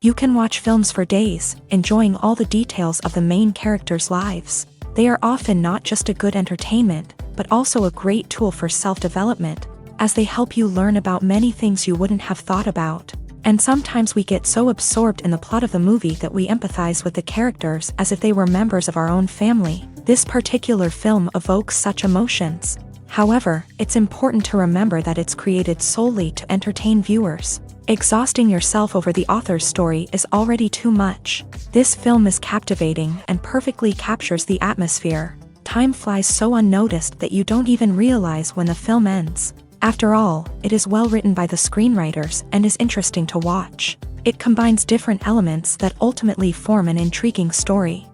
You can watch films for days, enjoying all the details of the main characters' lives. They are often not just a good entertainment, but also a great tool for self-development, as they help you learn about many things you wouldn't have thought about. And sometimes we get so absorbed in the plot of the movie that we empathize with the characters as if they were members of our own family. This particular film evokes such emotions. However, it's important to remember that it's created solely to entertain viewers. Exhausting yourself over the author's story is already too much. This film is captivating and perfectly captures the atmosphere. Time flies so unnoticed that you don't even realize when the film ends. After all, it is well written by the screenwriters and is interesting to watch. It combines different elements that ultimately form an intriguing story.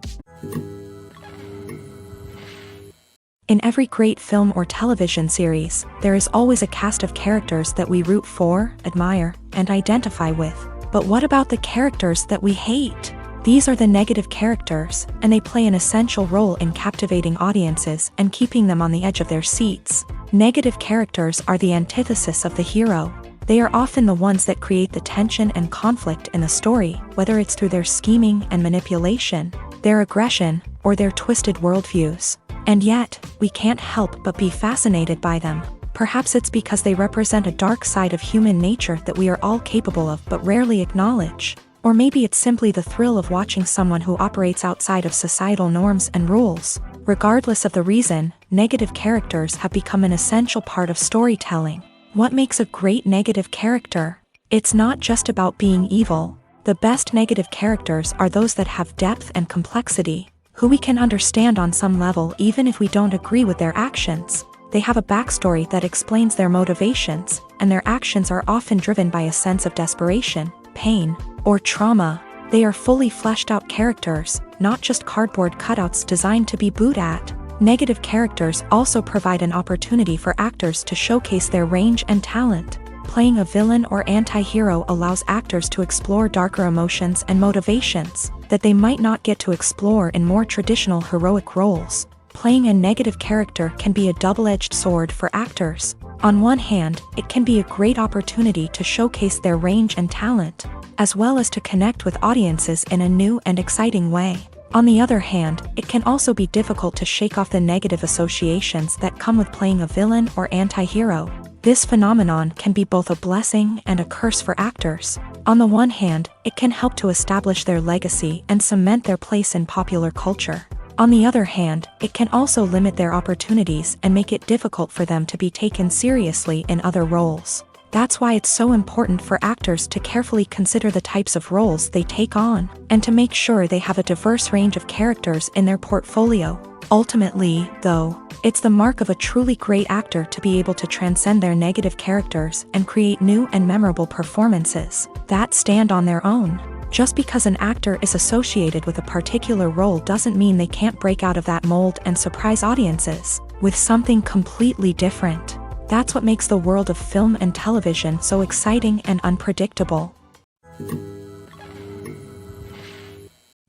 In every great film or television series, there is always a cast of characters that we root for, admire, and identify with. But what about the characters that we hate? These are the negative characters, and they play an essential role in captivating audiences and keeping them on the edge of their seats. Negative characters are the antithesis of the hero. They are often the ones that create the tension and conflict in the story, whether it's through their scheming and manipulation, their aggression, or their twisted worldviews. And yet, we can't help but be fascinated by them. Perhaps it's because they represent a dark side of human nature that we are all capable of but rarely acknowledge. Or maybe it's simply the thrill of watching someone who operates outside of societal norms and rules. Regardless of the reason, negative characters have become an essential part of storytelling. What makes a great negative character? It's not just about being evil. The best negative characters are those that have depth and complexity, who we can understand on some level even if we don't agree with their actions. They have a backstory that explains their motivations, and their actions are often driven by a sense of desperation, pain, or trauma. They are fully fleshed out characters, not just cardboard cutouts designed to be booed at. Negative characters also provide an opportunity for actors to showcase their range and talent. Playing a villain or anti-hero allows actors to explore darker emotions and motivations that they might not get to explore in more traditional heroic roles. Playing a negative character can be a double-edged sword for actors. On one hand, it can be a great opportunity to showcase their range and talent, as well as to connect with audiences in a new and exciting way. On the other hand, it can also be difficult to shake off the negative associations that come with playing a villain or anti-hero. This phenomenon can be both a blessing and a curse for actors. On the one hand, it can help to establish their legacy and cement their place in popular culture. On the other hand, it can also limit their opportunities and make it difficult for them to be taken seriously in other roles. That's why it's so important for actors to carefully consider the types of roles they take on, and to make sure they have a diverse range of characters in their portfolio. Ultimately, though, it's the mark of a truly great actor to be able to transcend their negative characters and create new and memorable performances that stand on their own. Just because an actor is associated with a particular role doesn't mean they can't break out of that mold and surprise audiences with something completely different. That's what makes the world of film and television so exciting and unpredictable.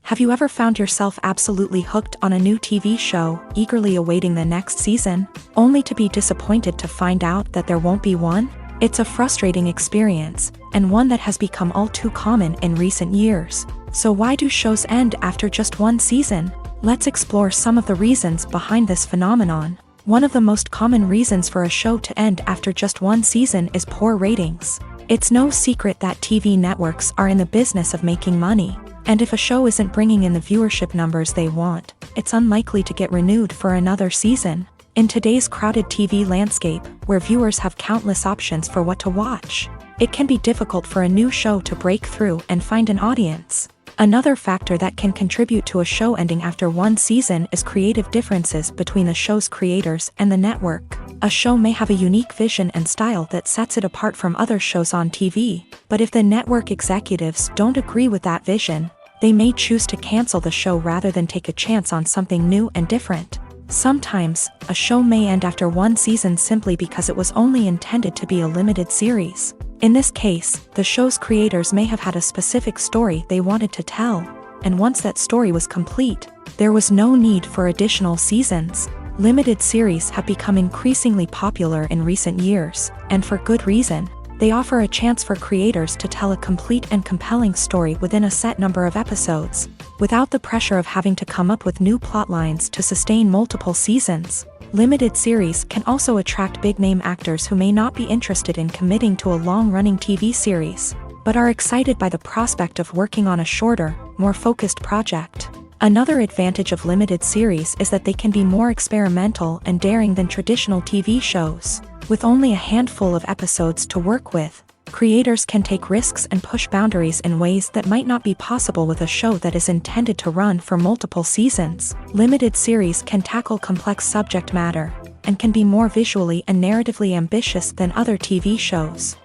Have you ever found yourself absolutely hooked on a new TV show, eagerly awaiting the next season, only to be disappointed to find out that there won't be one? It's a frustrating experience, and one that has become all too common in recent years. So why do shows end after just one season? Let's explore some of the reasons behind this phenomenon. One of the most common reasons for a show to end after just one season is poor ratings. It's no secret that TV networks are in the business of making money, and if a show isn't bringing in the viewership numbers they want, it's unlikely to get renewed for another season. In today's crowded TV landscape, where viewers have countless options for what to watch, it can be difficult for a new show to break through and find an audience. Another factor that can contribute to a show ending after one season is creative differences between the show's creators and the network. A show may have a unique vision and style that sets it apart from other shows on TV, but if the network executives don't agree with that vision, they may choose to cancel the show rather than take a chance on something new and different. Sometimes, a show may end after one season simply because it was only intended to be a limited series. In this case, the show's creators may have had a specific story they wanted to tell, and once that story was complete, there was no need for additional seasons. Limited series have become increasingly popular in recent years, and for good reason. They offer a chance for creators to tell a complete and compelling story within a set number of episodes, without the pressure of having to come up with new plotlines to sustain multiple seasons. Limited series can also attract big-name actors who may not be interested in committing to a long-running TV series, but are excited by the prospect of working on a shorter, more focused project. Another advantage of limited series is that they can be more experimental and daring than traditional TV shows. With only a handful of episodes to work with, creators can take risks and push boundaries in ways that might not be possible with a show that is intended to run for multiple seasons. Limited series can tackle complex subject matter, and can be more visually and narratively ambitious than other TV shows.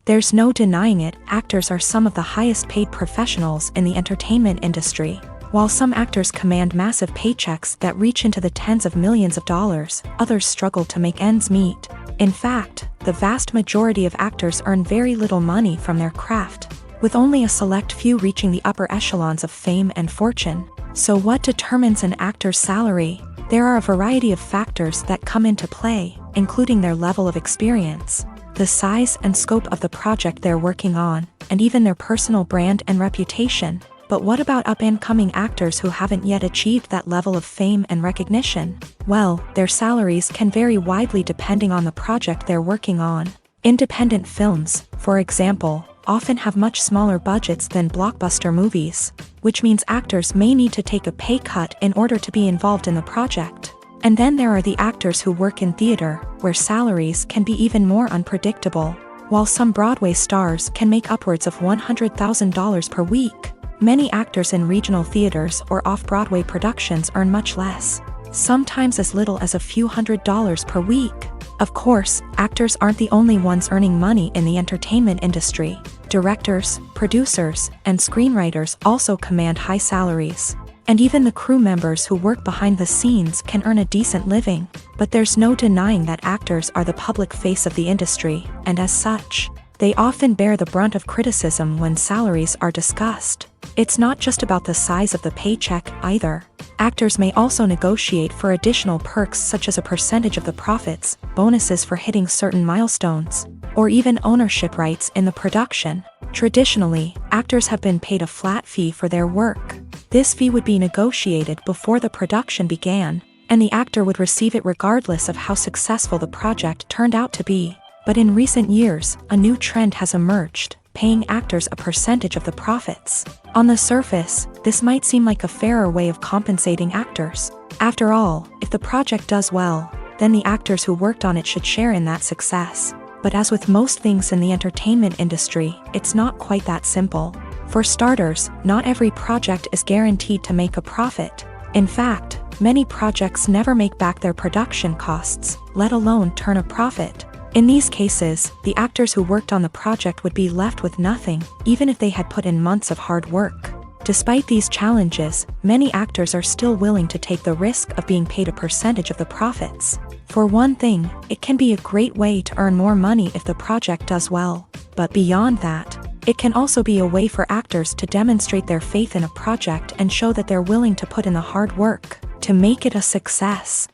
There's no denying it, actors are some of the highest paid professionals in the entertainment industry. While some actors command massive paychecks that reach into the tens of millions of dollars, others struggle to make ends meet. In fact, the vast majority of actors earn very little money from their craft, with only a select few reaching the upper echelons of fame and fortune. So what determines an actor's salary? There are a variety of factors that come into play, including their level of experience, the size and scope of the project they're working on, and even their personal brand and reputation. But what about up-and-coming actors who haven't yet achieved that level of fame and recognition? Well, their salaries can vary widely depending on the project they're working on. Independent films, for example, often have much smaller budgets than blockbuster movies, which means actors may need to take a pay cut in order to be involved in the project. And then there are the actors who work in theater, where salaries can be even more unpredictable. While some Broadway stars can make upwards of $100,000 per week, many actors in regional theaters or off-Broadway productions earn much less, sometimes as little as a few $100s per week. Of course, actors aren't the only ones earning money in the entertainment industry. Directors, producers, and screenwriters also command high salaries. And even the crew members who work behind the scenes can earn a decent living. But there's no denying that actors are the public face of the industry, and as such, they often bear the brunt of criticism when salaries are discussed. It's not just about the size of the paycheck, either. Actors may also negotiate for additional perks such as a percentage of the profits, bonuses for hitting certain milestones, or even ownership rights in the production. Traditionally, actors have been paid a flat fee for their work. This fee would be negotiated before the production began, and the actor would receive it regardless of how successful the project turned out to be. But in recent years, a new trend has emerged, paying actors a percentage of the profits. On the surface, this might seem like a fairer way of compensating actors. After all, if the project does well, then the actors who worked on it should share in that success. But as with most things in the entertainment industry, it's not quite that simple. For starters, not every project is guaranteed to make a profit. In fact, many projects never make back their production costs, let alone turn a profit. In these cases, the actors who worked on the project would be left with nothing, even if they had put in months of hard work. Despite these challenges, many actors are still willing to take the risk of being paid a percentage of the profits. For one thing, it can be a great way to earn more money if the project does well. But beyond that, it can also be a way for actors to demonstrate their faith in a project and show that they're willing to put in the hard work to make it a success.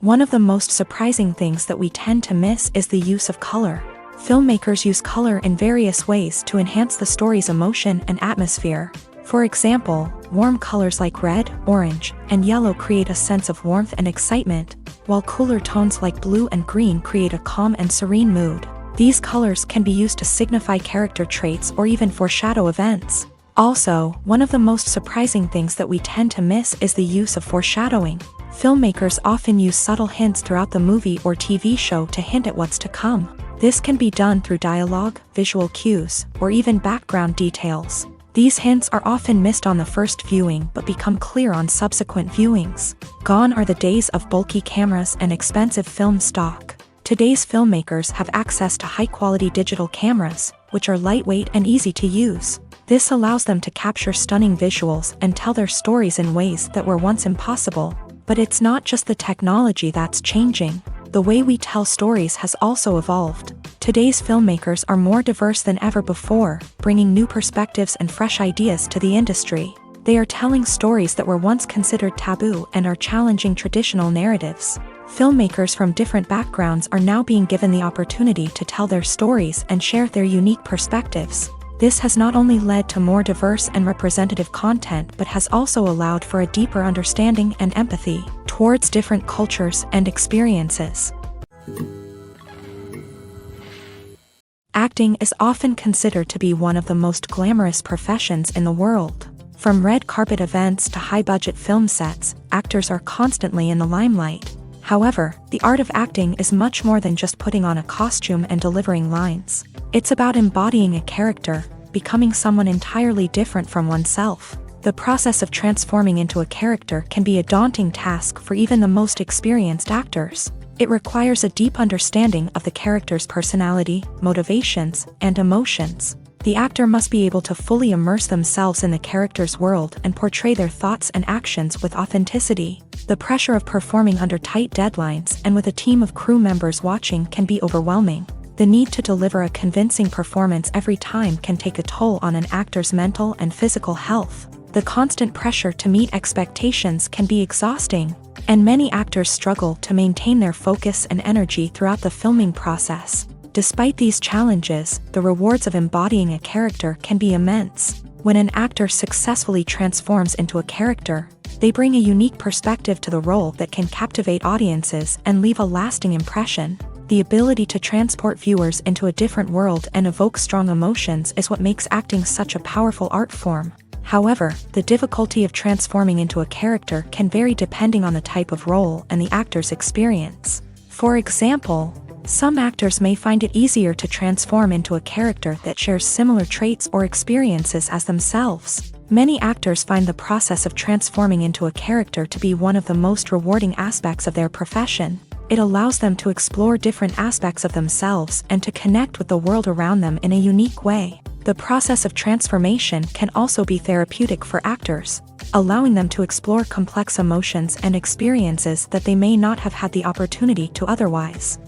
One of the most surprising things that we tend to miss is the use of color. Filmmakers use color in various ways to enhance the story's emotion and atmosphere. For example, warm colors like red, orange, and yellow create a sense of warmth and excitement, while cooler tones like blue and green create a calm and serene mood. These colors can be used to signify character traits or even foreshadow events. Also, one of the most surprising things that we tend to miss is the use of foreshadowing. Filmmakers often use subtle hints throughout the movie or TV show to hint at what's to come. This can be done through dialogue, visual cues, or even background details. These hints are often missed on the first viewing but become clear on subsequent viewings. Gone are the days of bulky cameras and expensive film stock. Today's filmmakers have access to high-quality digital cameras, which are lightweight and easy to use. This allows them to capture stunning visuals and tell their stories in ways that were once impossible. But it's not just the technology that's changing. The way we tell stories has also evolved. Today's filmmakers are more diverse than ever before, bringing new perspectives and fresh ideas to the industry. They are telling stories that were once considered taboo and are challenging traditional narratives. Filmmakers from different backgrounds are now being given the opportunity to tell their stories and share their unique perspectives. This has not only led to more diverse and representative content but has also allowed for a deeper understanding and empathy towards different cultures and experiences. Acting is often considered to be one of the most glamorous professions in the world. From red carpet events to high-budget film sets, actors are constantly in the limelight. However, the art of acting is much more than just putting on a costume and delivering lines. It's about embodying a character, becoming someone entirely different from oneself. The process of transforming into a character can be a daunting task for even the most experienced actors. It requires a deep understanding of the character's personality, motivations, and emotions. The actor must be able to fully immerse themselves in the character's world and portray their thoughts and actions with authenticity. The pressure of performing under tight deadlines and with a team of crew members watching can be overwhelming. The need to deliver a convincing performance every time can take a toll on an actor's mental and physical health. The constant pressure to meet expectations can be exhausting, and many actors struggle to maintain their focus and energy throughout the filming process. Despite these challenges, the rewards of embodying a character can be immense. When an actor successfully transforms into a character, they bring a unique perspective to the role that can captivate audiences and leave a lasting impression. The ability to transport viewers into a different world and evoke strong emotions is what makes acting such a powerful art form. However, the difficulty of transforming into a character can vary depending on the type of role and the actor's experience. For example, some actors may find it easier to transform into a character that shares similar traits or experiences as themselves. Many actors find the process of transforming into a character to be one of the most rewarding aspects of their profession. It allows them to explore different aspects of themselves and to connect with the world around them in a unique way. The process of transformation can also be therapeutic for actors, allowing them to explore complex emotions and experiences that they may not have had the opportunity to otherwise.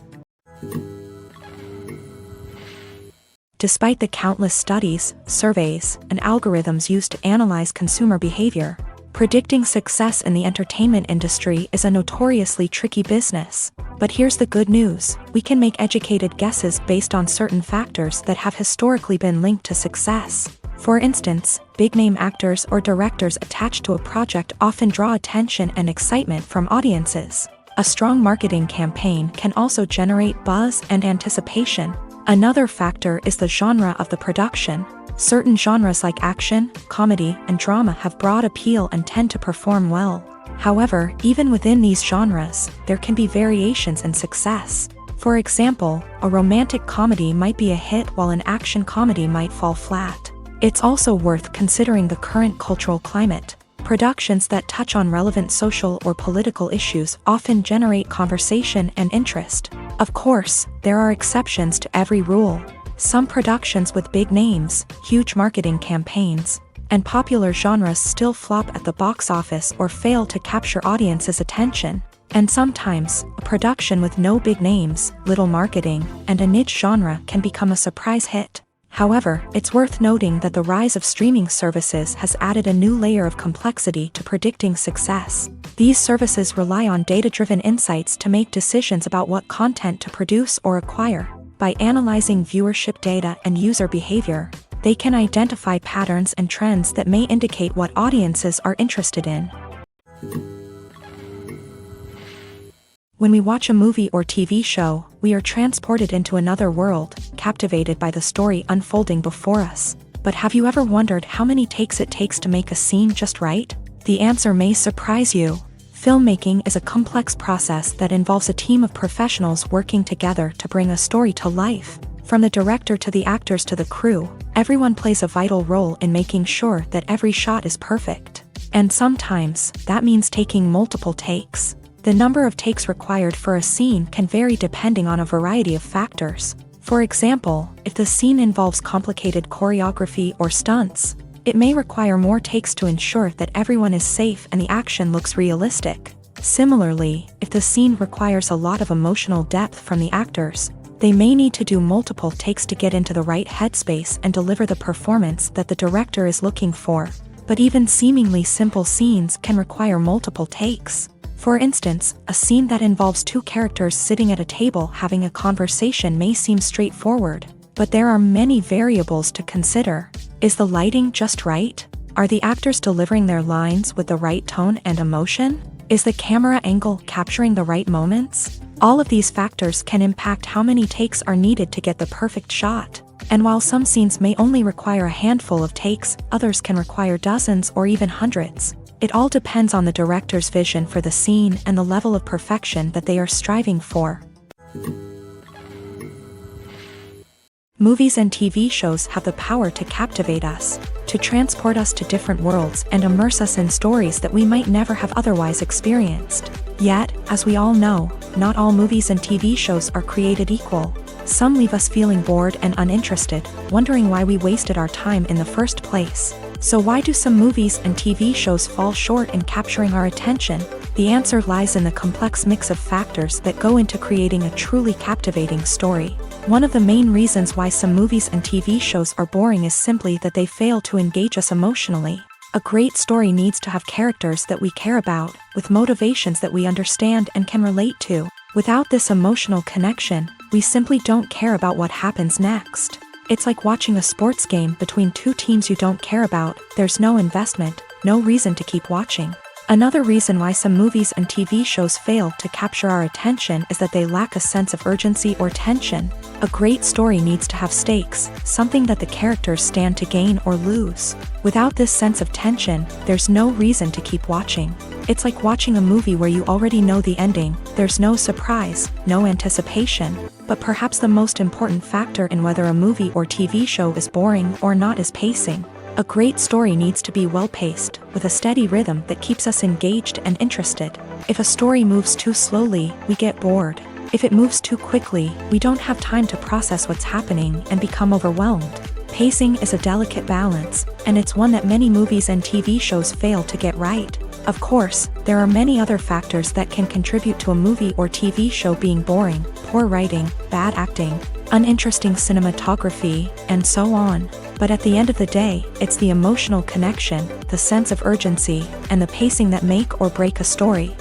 Despite the countless studies, surveys, and algorithms used to analyze consumer behavior, predicting success in the entertainment industry is a notoriously tricky business. But here's the good news: we can make educated guesses based on certain factors that have historically been linked to success. For instance, big-name actors or directors attached to a project often draw attention and excitement from audiences. A strong marketing campaign can also generate buzz and anticipation. Another factor is the genre of the production. Certain genres like action, comedy, and drama have broad appeal and tend to perform well. However, even within these genres, there can be variations in success. For example, a romantic comedy might be a hit while an action comedy might fall flat. It's also worth considering the current cultural climate. Productions that touch on relevant social or political issues often generate conversation and interest. Of course, there are exceptions to every rule. Some productions with big names, huge marketing campaigns, and popular genres still flop at the box office or fail to capture audiences' attention. And sometimes, a production with no big names, little marketing, and a niche genre can become a surprise hit. However, it's worth noting that the rise of streaming services has added a new layer of complexity to predicting success. These services rely on data-driven insights to make decisions about what content to produce or acquire. By analyzing viewership data and user behavior, They can identify patterns and trends that may indicate what audiences are interested in. When we watch a movie or TV show, we are transported into another world, captivated by the story unfolding before us. But have you ever wondered how many takes it takes to make a scene just right? The answer may surprise you. Filmmaking is a complex process that involves a team of professionals working together to bring a story to life. From the director to the actors to the crew, everyone plays a vital role in making sure that every shot is perfect. And sometimes, that means taking multiple takes. The number of takes required for a scene can vary depending on a variety of factors. For example, if the scene involves complicated choreography or stunts, it may require more takes to ensure that everyone is safe and the action looks realistic. Similarly, if the scene requires a lot of emotional depth from the actors, they may need to do multiple takes to get into the right headspace and deliver the performance that the director is looking for. But even seemingly simple scenes can require multiple takes. For instance, a scene that involves two characters sitting at a table having a conversation may seem straightforward, but there are many variables to consider. Is the lighting just right? Are the actors delivering their lines with the right tone and emotion? Is the camera angle capturing the right moments? All of these factors can impact how many takes are needed to get the perfect shot. And while some scenes may only require a handful of takes, others can require dozens or even hundreds. It all depends on the director's vision for the scene and the level of perfection that they are striving for. Movies and TV shows have the power to captivate us, to transport us to different worlds and immerse us in stories that we might never have otherwise experienced. Yet, as we all know, not all movies and TV shows are created equal. Some leave us feeling bored and uninterested, wondering why we wasted our time in the first place. So why do some movies and TV shows fall short in capturing our attention? The answer lies in the complex mix of factors that go into creating a truly captivating story. One of the main reasons why some movies and TV shows are boring is simply that they fail to engage us emotionally. A great story needs to have characters that we care about, with motivations that we understand and can relate to. Without this emotional connection, we simply don't care about what happens next. It's like watching a sports game between two teams you don't care about. There's no investment, no reason to keep watching. Another reason why some movies and TV shows fail to capture our attention is that they lack a sense of urgency or tension. A great story needs to have stakes, something that the characters stand to gain or lose. Without this sense of tension, there's no reason to keep watching. It's like watching a movie where you already know the ending. There's no surprise, no anticipation. But perhaps the most important factor in whether a movie or TV show is boring or not is pacing. A great story needs to be well-paced, with a steady rhythm that keeps us engaged and interested. If a story moves too slowly, we get bored. If it moves too quickly, we don't have time to process what's happening and become overwhelmed. Pacing is a delicate balance, and it's one that many movies and TV shows fail to get right. Of course, there are many other factors that can contribute to a movie or TV show being boring: poor writing, bad acting, uninteresting cinematography, and so on. But at the end of the day, it's the emotional connection, the sense of urgency, and the pacing that make or break a story.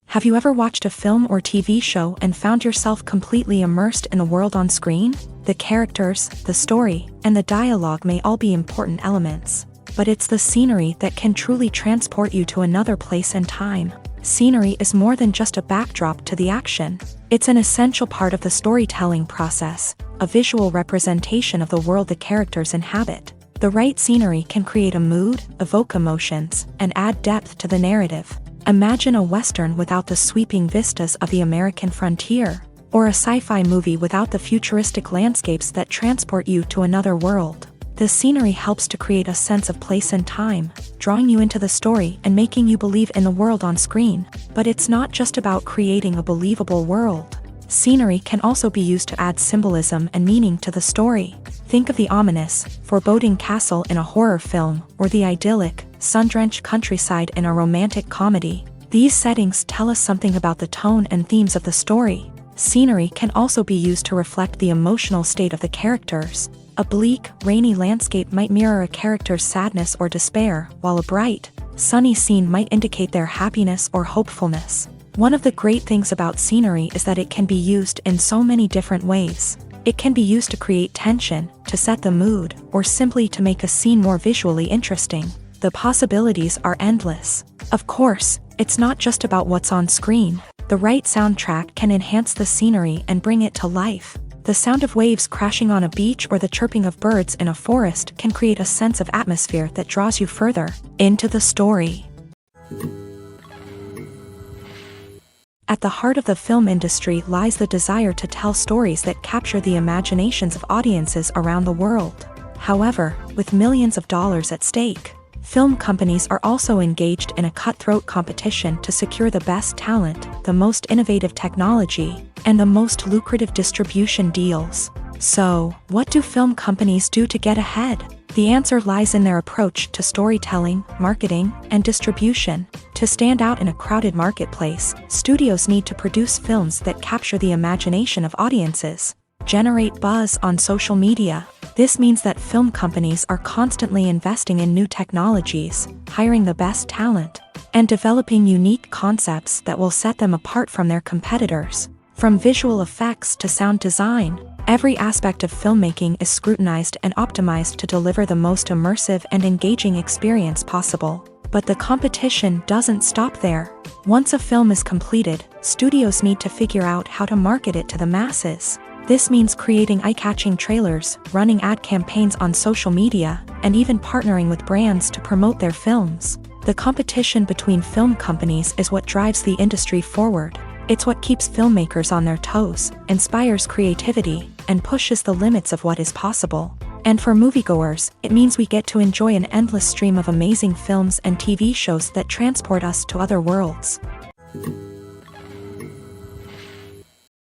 Have you ever watched a film or TV show and found yourself completely immersed in the world on screen? The characters, the story, and the dialogue may all be important elements, but it's the scenery that can truly transport you to another place and time. Scenery is more than just a backdrop to the action. It's an essential part of the storytelling process, a visual representation of the world the characters inhabit. The right scenery can create a mood, evoke emotions, and add depth to the narrative. Imagine a Western without the sweeping vistas of the American frontier, or a sci-fi movie without the futuristic landscapes that transport you to another world. The scenery helps to create a sense of place and time, drawing you into the story and making you believe in the world on screen. But it's not just about creating a believable world. Scenery can also be used to add symbolism and meaning to the story. Think of the ominous, foreboding castle in a horror film, or the idyllic, sun-drenched countryside in a romantic comedy. These settings tell us something about the tone and themes of the story. Scenery can also be used to reflect the emotional state of the characters. A bleak, rainy landscape might mirror a character's sadness or despair, while a bright, sunny scene might indicate their happiness or hopefulness. One of the great things about scenery is that it can be used in so many different ways. It can be used to create tension, to set the mood, or simply to make a scene more visually interesting. The possibilities are endless. Of course, it's not just about what's on screen. The right soundtrack can enhance the scenery and bring it to life. The sound of waves crashing on a beach or the chirping of birds in a forest can create a sense of atmosphere that draws you further into the story. At the heart of the film industry lies the desire to tell stories that capture the imaginations of audiences around the world. However, with millions of dollars at stake, film companies are also engaged in a cutthroat competition to secure the best talent, the most innovative technology, and the most lucrative distribution deals. So, what do film companies do to get ahead? The answer lies in their approach to storytelling, marketing, and distribution. To stand out in a crowded marketplace, studios need to produce films that capture the imagination of audiences, generate buzz on social media. This means that film companies are constantly investing in new technologies, hiring the best talent, and developing unique concepts that will set them apart from their competitors. From visual effects to sound design, every aspect of filmmaking is scrutinized and optimized to deliver the most immersive and engaging experience possible. But the competition doesn't stop there. Once a film is completed, studios need to figure out how to market it to the masses. This means creating eye-catching trailers, running ad campaigns on social media, and even partnering with brands to promote their films. The competition between film companies is what drives the industry forward. It's what keeps filmmakers on their toes, inspires creativity, and pushes the limits of what is possible. And for moviegoers, it means we get to enjoy an endless stream of amazing films and TV shows that transport us to other worlds.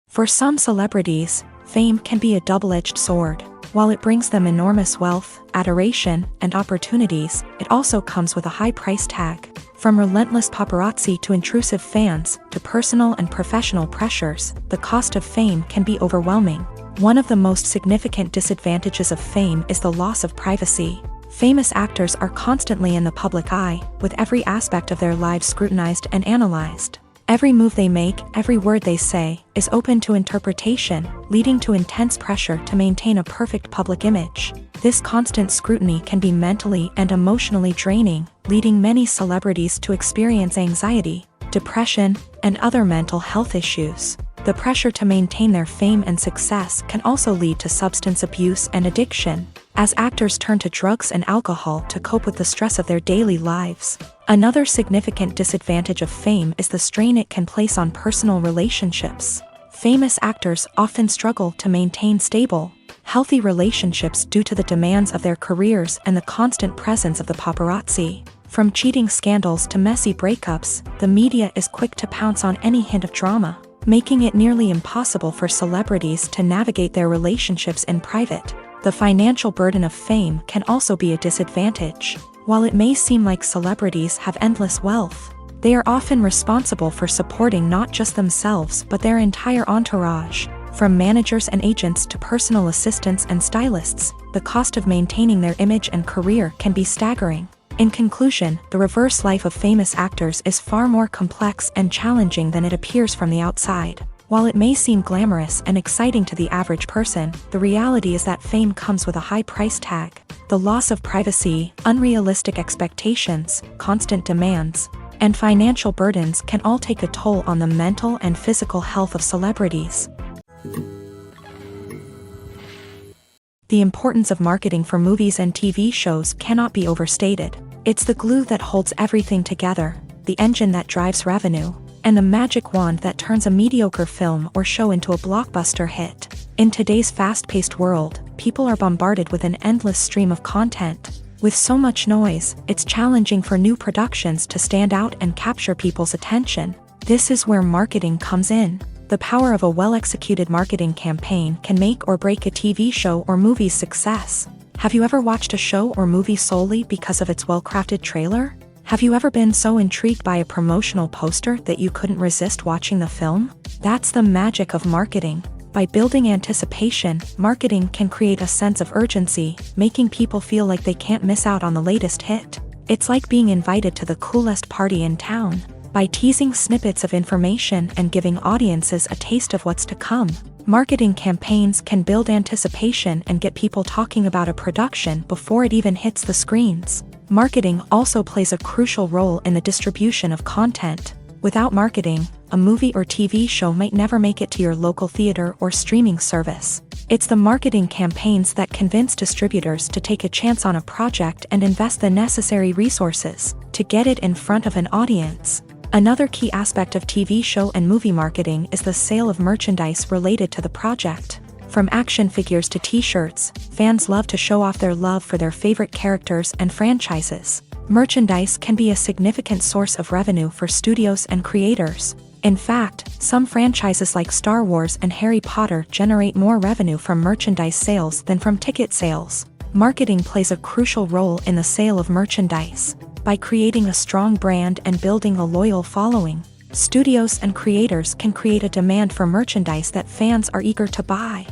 For some celebrities, fame can be a double-edged sword. While it brings them enormous wealth, adoration, and opportunities, it also comes with a high price tag. From relentless paparazzi to intrusive fans, to personal and professional pressures, the cost of fame can be overwhelming. One of the most significant disadvantages of fame is the loss of privacy. Famous actors are constantly in the public eye, with every aspect of their lives scrutinized and analyzed. Every move they make, every word they say, is open to interpretation, leading to intense pressure to maintain a perfect public image. This constant scrutiny can be mentally and emotionally draining, leading many celebrities to experience anxiety, depression, and other mental health issues. The pressure to maintain their fame and success can also lead to substance abuse and addiction, as actors turn to drugs and alcohol to cope with the stress of their daily lives. Another significant disadvantage of fame is the strain it can place on personal relationships. Famous actors often struggle to maintain stable, healthy relationships due to the demands of their careers and the constant presence of the paparazzi. From cheating scandals to messy breakups, the media is quick to pounce on any hint of drama, making it nearly impossible for celebrities to navigate their relationships in private. The financial burden of fame can also be a disadvantage. While it may seem like celebrities have endless wealth, they are often responsible for supporting not just themselves but their entire entourage. From managers and agents to personal assistants and stylists, the cost of maintaining their image and career can be staggering. In conclusion, the reverse life of famous actors is far more complex and challenging than it appears from the outside. While it may seem glamorous and exciting to the average person, the reality is that fame comes with a high price tag. The loss of privacy, unrealistic expectations, constant demands, and financial burdens can all take a toll on the mental and physical health of celebrities. The importance of marketing for movies and TV shows cannot be overstated. It's the glue that holds everything together, the engine that drives revenue, and the magic wand that turns a mediocre film or show into a blockbuster hit. In today's fast-paced world, people are bombarded with an endless stream of content. With so much noise, it's challenging for new productions to stand out and capture people's attention. This is where marketing comes in. The power of a well-executed marketing campaign can make or break a TV show or movie's success. Have you ever watched a show or movie solely because of its well-crafted trailer? Have you ever been so intrigued by a promotional poster that you couldn't resist watching the film? That's the magic of marketing. By building anticipation, marketing can create a sense of urgency, making people feel like they can't miss out on the latest hit. It's like being invited to the coolest party in town. By teasing snippets of information and giving audiences a taste of what's to come, Marketing campaigns can build anticipation and get people talking about a production before it even hits the screens. Marketing also plays a crucial role in the distribution of content. Without marketing, a movie or TV show might never make it to your local theater or streaming service. It's the marketing campaigns that convince distributors to take a chance on a project and invest the necessary resources to get it in front of an audience. Another key aspect of TV show and movie marketing is the sale of merchandise related to the project. From action figures to t-shirts, fans love to show off their love for their favorite characters and franchises. Merchandise can be a significant source of revenue for studios and creators. In fact, some franchises like Star Wars and Harry Potter generate more revenue from merchandise sales than from ticket sales. Marketing plays a crucial role in the sale of merchandise. By creating a strong brand and building a loyal following, studios and creators can create a demand for merchandise that fans are eager to buy.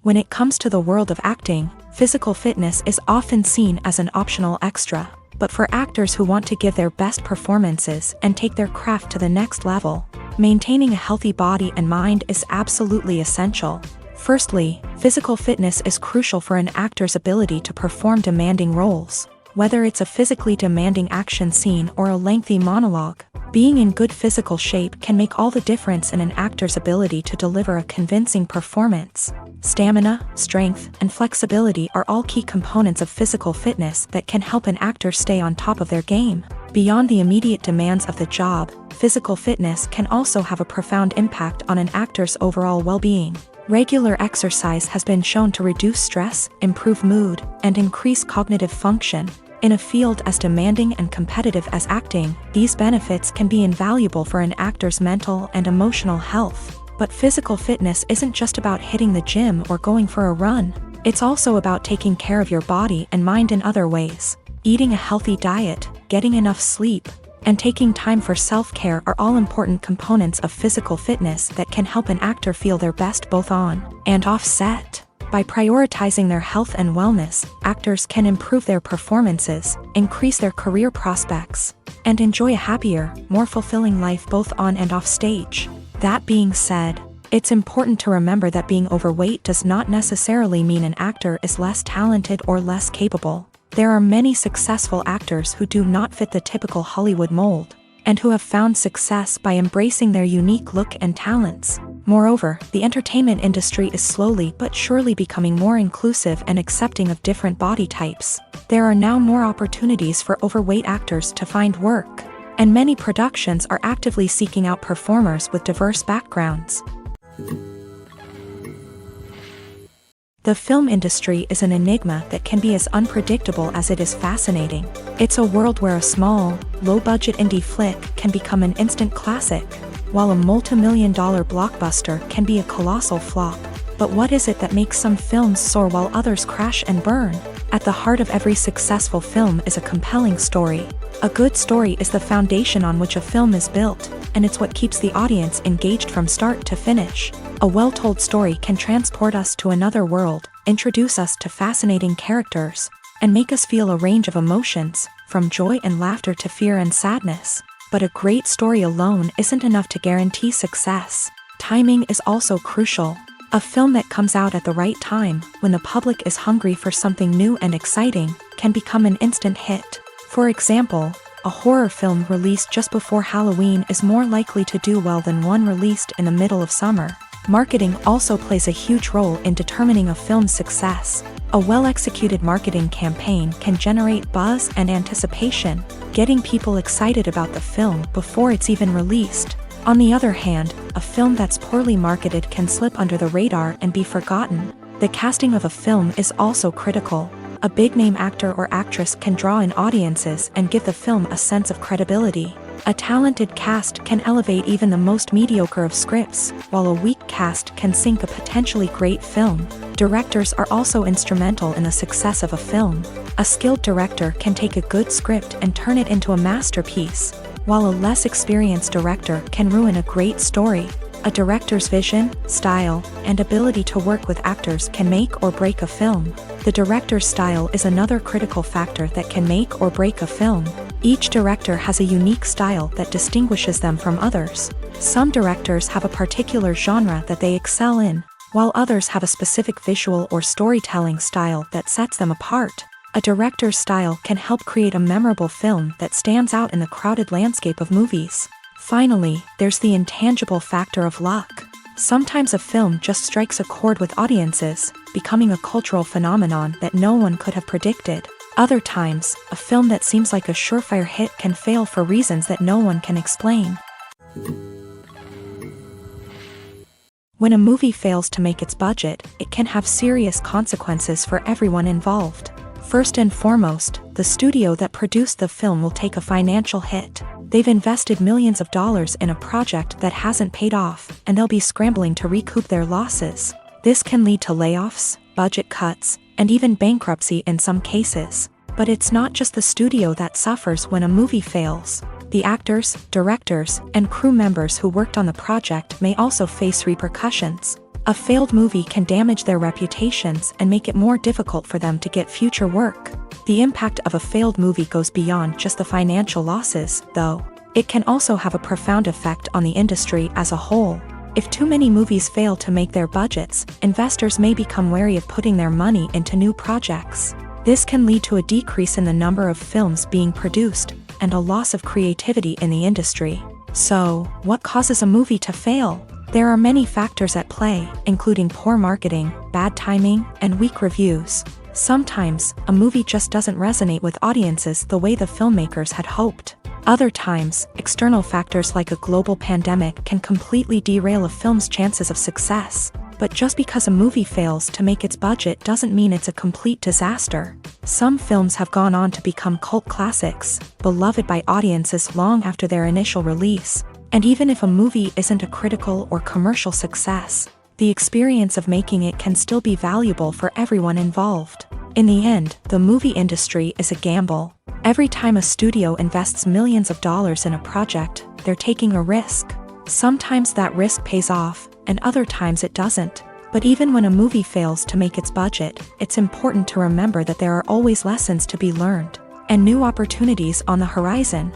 When it comes to the world of acting, physical fitness is often seen as an optional extra. But for actors who want to give their best performances and take their craft to the next level, maintaining a healthy body and mind is absolutely essential. Firstly, physical fitness is crucial for an actor's ability to perform demanding roles. Whether it's a physically demanding action scene or a lengthy monologue, being in good physical shape can make all the difference in an actor's ability to deliver a convincing performance. Stamina, strength, and flexibility are all key components of physical fitness that can help an actor stay on top of their game. Beyond the immediate demands of the job, physical fitness can also have a profound impact on an actor's overall well-being. Regular exercise has been shown to reduce stress, improve mood, and increase cognitive function. In a field as demanding and competitive as acting, these benefits can be invaluable for an actor's mental and emotional health. But physical fitness isn't just about hitting the gym or going for a run. It's also about taking care of your body and mind in other ways. Eating a healthy diet, getting enough sleep, and taking time for self-care are all important components of physical fitness that can help an actor feel their best both on and off set. By prioritizing their health and wellness, actors can improve their performances, increase their career prospects, and enjoy a happier, more fulfilling life both on and off stage. That being said, it's important to remember that being overweight does not necessarily mean an actor is less talented or less capable. There are many successful actors who do not fit the typical Hollywood mold, and who have found success by embracing their unique look and talents. Moreover, the entertainment industry is slowly but surely becoming more inclusive and accepting of different body types. There are now more opportunities for overweight actors to find work, and many productions are actively seeking out performers with diverse backgrounds. The film industry is an enigma that can be as unpredictable as it is fascinating. It's a world where a small, low-budget indie flick can become an instant classic, while a multi-million-dollar blockbuster can be a colossal flop. But what is it that makes some films soar while others crash and burn? At the heart of every successful film is a compelling story. A good story is the foundation on which a film is built, and it's what keeps the audience engaged from start to finish. A well-told story can transport us to another world, introduce us to fascinating characters, and make us feel a range of emotions, from joy and laughter to fear and sadness. But a great story alone isn't enough to guarantee success. Timing is also crucial. A film that comes out at the right time, when the public is hungry for something new and exciting, can become an instant hit. For example, a horror film released just before Halloween is more likely to do well than one released in the middle of summer. Marketing also plays a huge role in determining a film's success. A well-executed marketing campaign can generate buzz and anticipation, getting people excited about the film before it's even released. On the other hand, a film that's poorly marketed can slip under the radar and be forgotten. The casting of a film is also critical. A big-name actor or actress can draw in audiences and give the film a sense of credibility. A talented cast can elevate even the most mediocre of scripts, while a weak cast can sink a potentially great film. Directors are also instrumental in the success of a film. A skilled director can take a good script and turn it into a masterpiece, while a less experienced director can ruin a great story. A director's vision, style, and ability to work with actors can make or break a film. The director's style is another critical factor that can make or break a film. Each director has a unique style that distinguishes them from others. Some directors have a particular genre that they excel in, while others have a specific visual or storytelling style that sets them apart. A director's style can help create a memorable film that stands out in the crowded landscape of movies. Finally, there's the intangible factor of luck. Sometimes a film just strikes a chord with audiences, becoming a cultural phenomenon that no one could have predicted. Other times, a film that seems like a surefire hit can fail for reasons that no one can explain. When a movie fails to make its budget, it can have serious consequences for everyone involved. First and foremost, the studio that produced the film will take a financial hit. They've invested millions of dollars in a project that hasn't paid off, and they'll be scrambling to recoup their losses. This can lead to layoffs, budget cuts, and even bankruptcy in some cases. But it's not just the studio that suffers when a movie fails. The actors, directors, and crew members who worked on the project may also face repercussions. A failed movie can damage their reputations and make it more difficult for them to get future work. The impact of a failed movie goes beyond just the financial losses, though. It can also have a profound effect on the industry as a whole. If too many movies fail to make their budgets, investors may become wary of putting their money into new projects. This can lead to a decrease in the number of films being produced, and a loss of creativity in the industry. So, what causes a movie to fail? There are many factors at play, including poor marketing, bad timing, and weak reviews. Sometimes, a movie just doesn't resonate with audiences the way the filmmakers had hoped. Other times, external factors like a global pandemic can completely derail a film's chances of success. But just because a movie fails to make its budget doesn't mean it's a complete disaster. Some films have gone on to become cult classics, beloved by audiences long after their initial release. And even if a movie isn't a critical or commercial success, the experience of making it can still be valuable for everyone involved. In the end, the movie industry is a gamble. Every time a studio invests millions of dollars in a project, they're taking a risk. Sometimes that risk pays off, and other times it doesn't. But even when a movie fails to make its budget, it's important to remember that there are always lessons to be learned, and new opportunities on the horizon.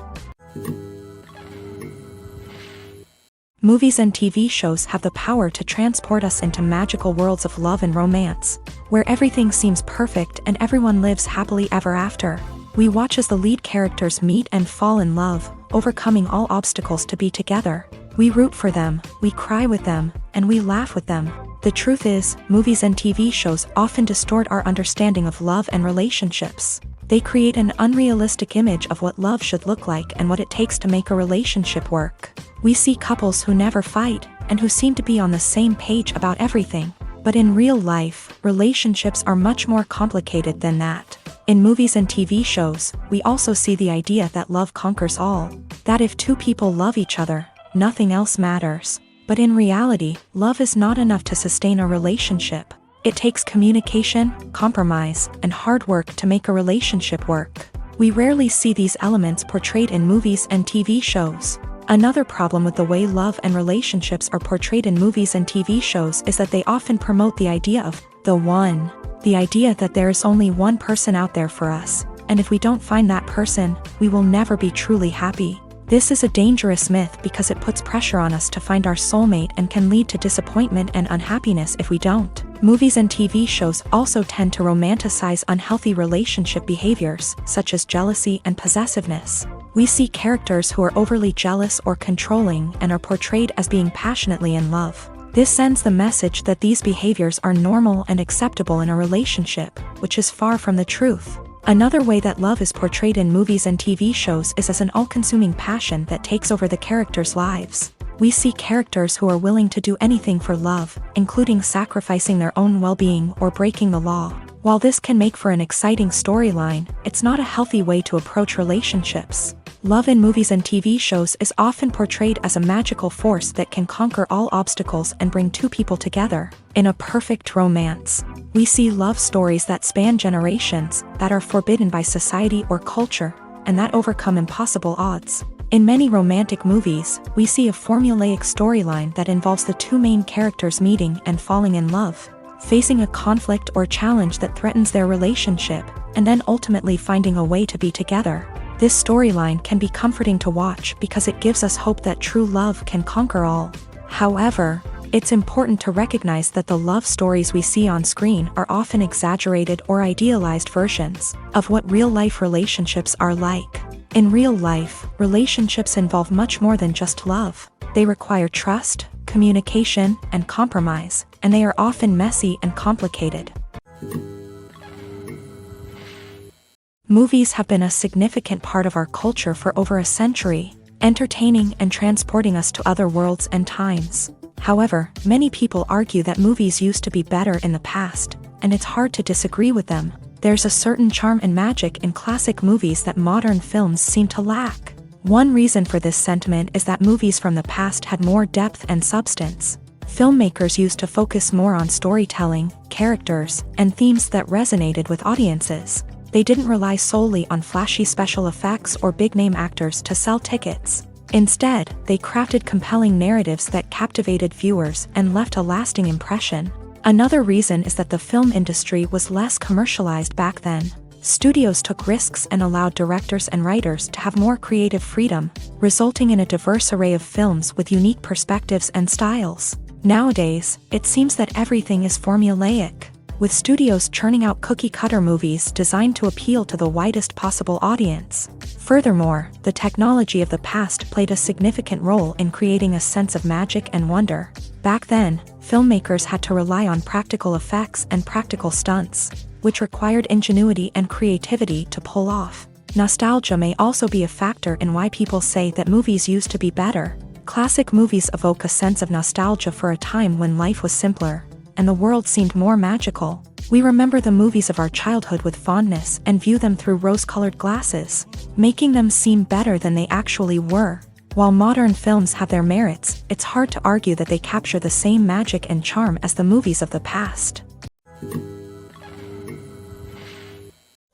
Movies and TV shows have the power to transport us into magical worlds of love and romance, where everything seems perfect and everyone lives happily ever after. We watch as the lead characters meet and fall in love, overcoming all obstacles to be together. We root for them, we cry with them, and we laugh with them. The truth is, movies and TV shows often distort our understanding of love and relationships. They create an unrealistic image of what love should look like and what it takes to make a relationship work. We see couples who never fight, and who seem to be on the same page about everything. But in real life, relationships are much more complicated than that. In movies and TV shows, we also see the idea that love conquers all. That if two people love each other, nothing else matters. But in reality, love is not enough to sustain a relationship. It takes communication, compromise, and hard work to make a relationship work. We rarely see these elements portrayed in movies and TV shows. Another problem with the way love and relationships are portrayed in movies and TV shows is that they often promote the idea of the one. The idea that there is only one person out there for us, and if we don't find that person, we will never be truly happy. This is a dangerous myth because it puts pressure on us to find our soulmate and can lead to disappointment and unhappiness if we don't. Movies and TV shows also tend to romanticize unhealthy relationship behaviors, such as jealousy and possessiveness. We see characters who are overly jealous or controlling and are portrayed as being passionately in love. This sends the message that these behaviors are normal and acceptable in a relationship, which is far from the truth. Another way that love is portrayed in movies and TV shows is as an all-consuming passion that takes over the characters' lives. We see characters who are willing to do anything for love, including sacrificing their own well-being or breaking the law. While this can make for an exciting storyline, it's not a healthy way to approach relationships. Love in movies and TV shows is often portrayed as a magical force that can conquer all obstacles and bring two people together. In a perfect romance, we see love stories that span generations, that are forbidden by society or culture, and that overcome impossible odds. In many romantic movies, we see a formulaic storyline that involves the two main characters meeting and falling in love, facing a conflict or challenge that threatens their relationship, and then ultimately finding a way to be together. This storyline can be comforting to watch because it gives us hope that true love can conquer all. However, it's important to recognize that the love stories we see on screen are often exaggerated or idealized versions of what real-life relationships are like. In real life, relationships involve much more than just love. They require trust, communication, and compromise, and they are often messy and complicated. Movies have been a significant part of our culture for over a century, entertaining and transporting us to other worlds and times. However, many people argue that movies used to be better in the past, and it's hard to disagree with them. There's a certain charm and magic in classic movies that modern films seem to lack. One reason for this sentiment is that movies from the past had more depth and substance. Filmmakers used to focus more on storytelling, characters, and themes that resonated with audiences. They didn't rely solely on flashy special effects or big-name actors to sell tickets. Instead, they crafted compelling narratives that captivated viewers and left a lasting impression. Another reason is that the film industry was less commercialized back then. Studios took risks and allowed directors and writers to have more creative freedom, resulting in a diverse array of films with unique perspectives and styles. Nowadays, it seems that everything is formulaic, with studios churning out cookie-cutter movies designed to appeal to the widest possible audience. Furthermore, the technology of the past played a significant role in creating a sense of magic and wonder. Back then, filmmakers had to rely on practical effects and practical stunts, which required ingenuity and creativity to pull off. Nostalgia may also be a factor in why people say that movies used to be better. Classic movies evoke a sense of nostalgia for a time when life was simpler, and the world seemed more magical. We remember the movies of our childhood with fondness and view them through rose-colored glasses, making them seem better than they actually were. While modern films have their merits, it's hard to argue that they capture the same magic and charm as the movies of the past.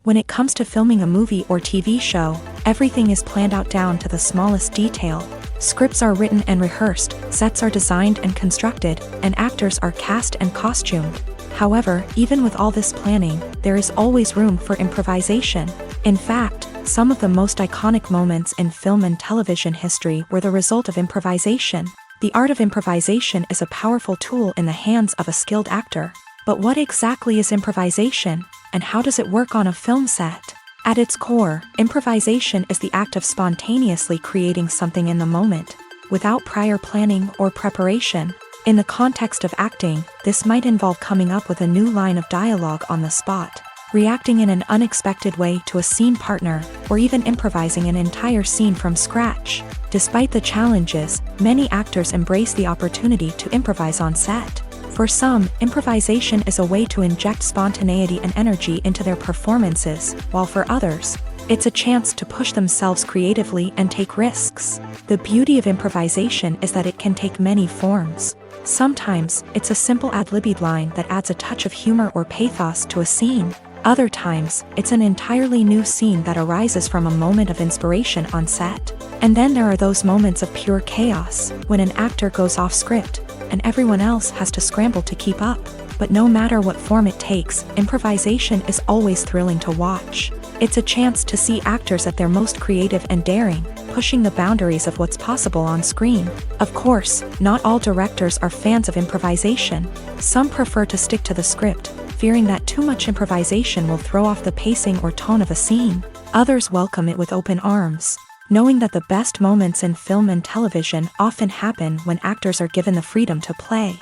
When it comes to filming a movie or TV show, everything is planned out down to the smallest detail. Scripts are written and rehearsed, sets are designed and constructed, and actors are cast and costumed. However, even with all this planning, there is always room for improvisation. In fact, some of the most iconic moments in film and television history were the result of improvisation. The art of improvisation is a powerful tool in the hands of a skilled actor. But what exactly is improvisation, and how does it work on a film set? At its core, improvisation is the act of spontaneously creating something in the moment, without prior planning or preparation. In the context of acting, this might involve coming up with a new line of dialogue on the spot, reacting in an unexpected way to a scene partner, or even improvising an entire scene from scratch. Despite the challenges, many actors embrace the opportunity to improvise on set. For some, improvisation is a way to inject spontaneity and energy into their performances, while for others, it's a chance to push themselves creatively and take risks. The beauty of improvisation is that it can take many forms. Sometimes, it's a simple ad-libbed line that adds a touch of humor or pathos to a scene. Other times, it's an entirely new scene that arises from a moment of inspiration on set. And then there are those moments of pure chaos, when an actor goes off script, and everyone else has to scramble to keep up. But no matter what form it takes, improvisation is always thrilling to watch. It's a chance to see actors at their most creative and daring, pushing the boundaries of what's possible on screen. Of course, not all directors are fans of improvisation. Some prefer to stick to the script, fearing that too much improvisation will throw off the pacing or tone of a scene. Others welcome it with open arms, knowing that the best moments in film and television often happen when actors are given the freedom to play.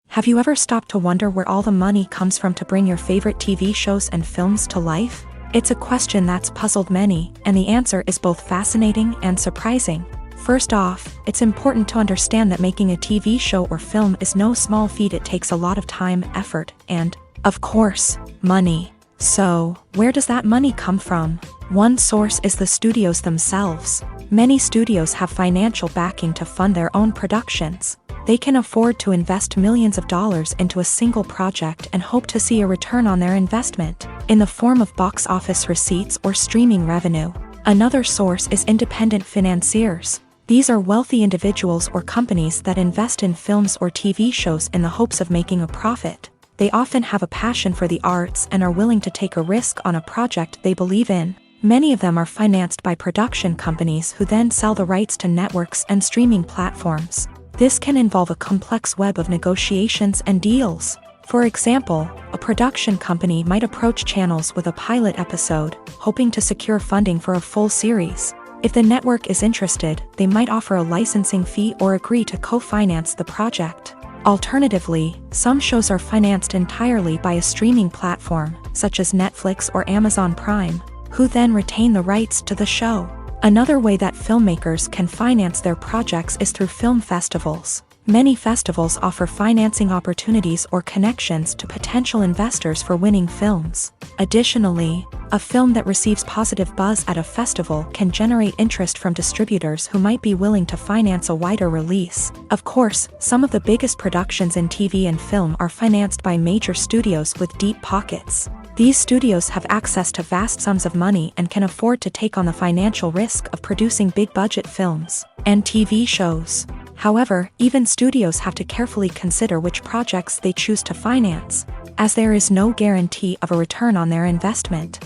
Have you ever stopped to wonder where all the money comes from to bring your favorite TV shows and films to life? It's a question that's puzzled many, and the answer is both fascinating and surprising. First off, it's important to understand that making a TV show or film is no small feat. It takes a lot of time, effort, and, of course, money. So, where does that money come from? One source is the studios themselves. Many studios have financial backing to fund their own productions. They can afford to invest millions of dollars into a single project and hope to see a return on their investment, in the form of box office receipts or streaming revenue. Another source is independent financiers. These are wealthy individuals or companies that invest in films or TV shows in the hopes of making a profit. They often have a passion for the arts and are willing to take a risk on a project they believe in. Many of them are financed by production companies who then sell the rights to networks and streaming platforms. This can involve a complex web of negotiations and deals. For example, a production company might approach channels with a pilot episode, hoping to secure funding for a full series. If the network is interested, they might offer a licensing fee or agree to co-finance the project. Alternatively, some shows are financed entirely by a streaming platform, such as Netflix or Amazon Prime, who then retain the rights to the show. Another way that filmmakers can finance their projects is through film festivals. Many festivals offer financing opportunities or connections to potential investors for winning films. Additionally, a film that receives positive buzz at a festival can generate interest from distributors who might be willing to finance a wider release. Of course, some of the biggest productions in TV and film are financed by major studios with deep pockets. These studios have access to vast sums of money and can afford to take on the financial risk of producing big-budget films and TV shows. However, even studios have to carefully consider which projects they choose to finance, as there is no guarantee of a return on their investment.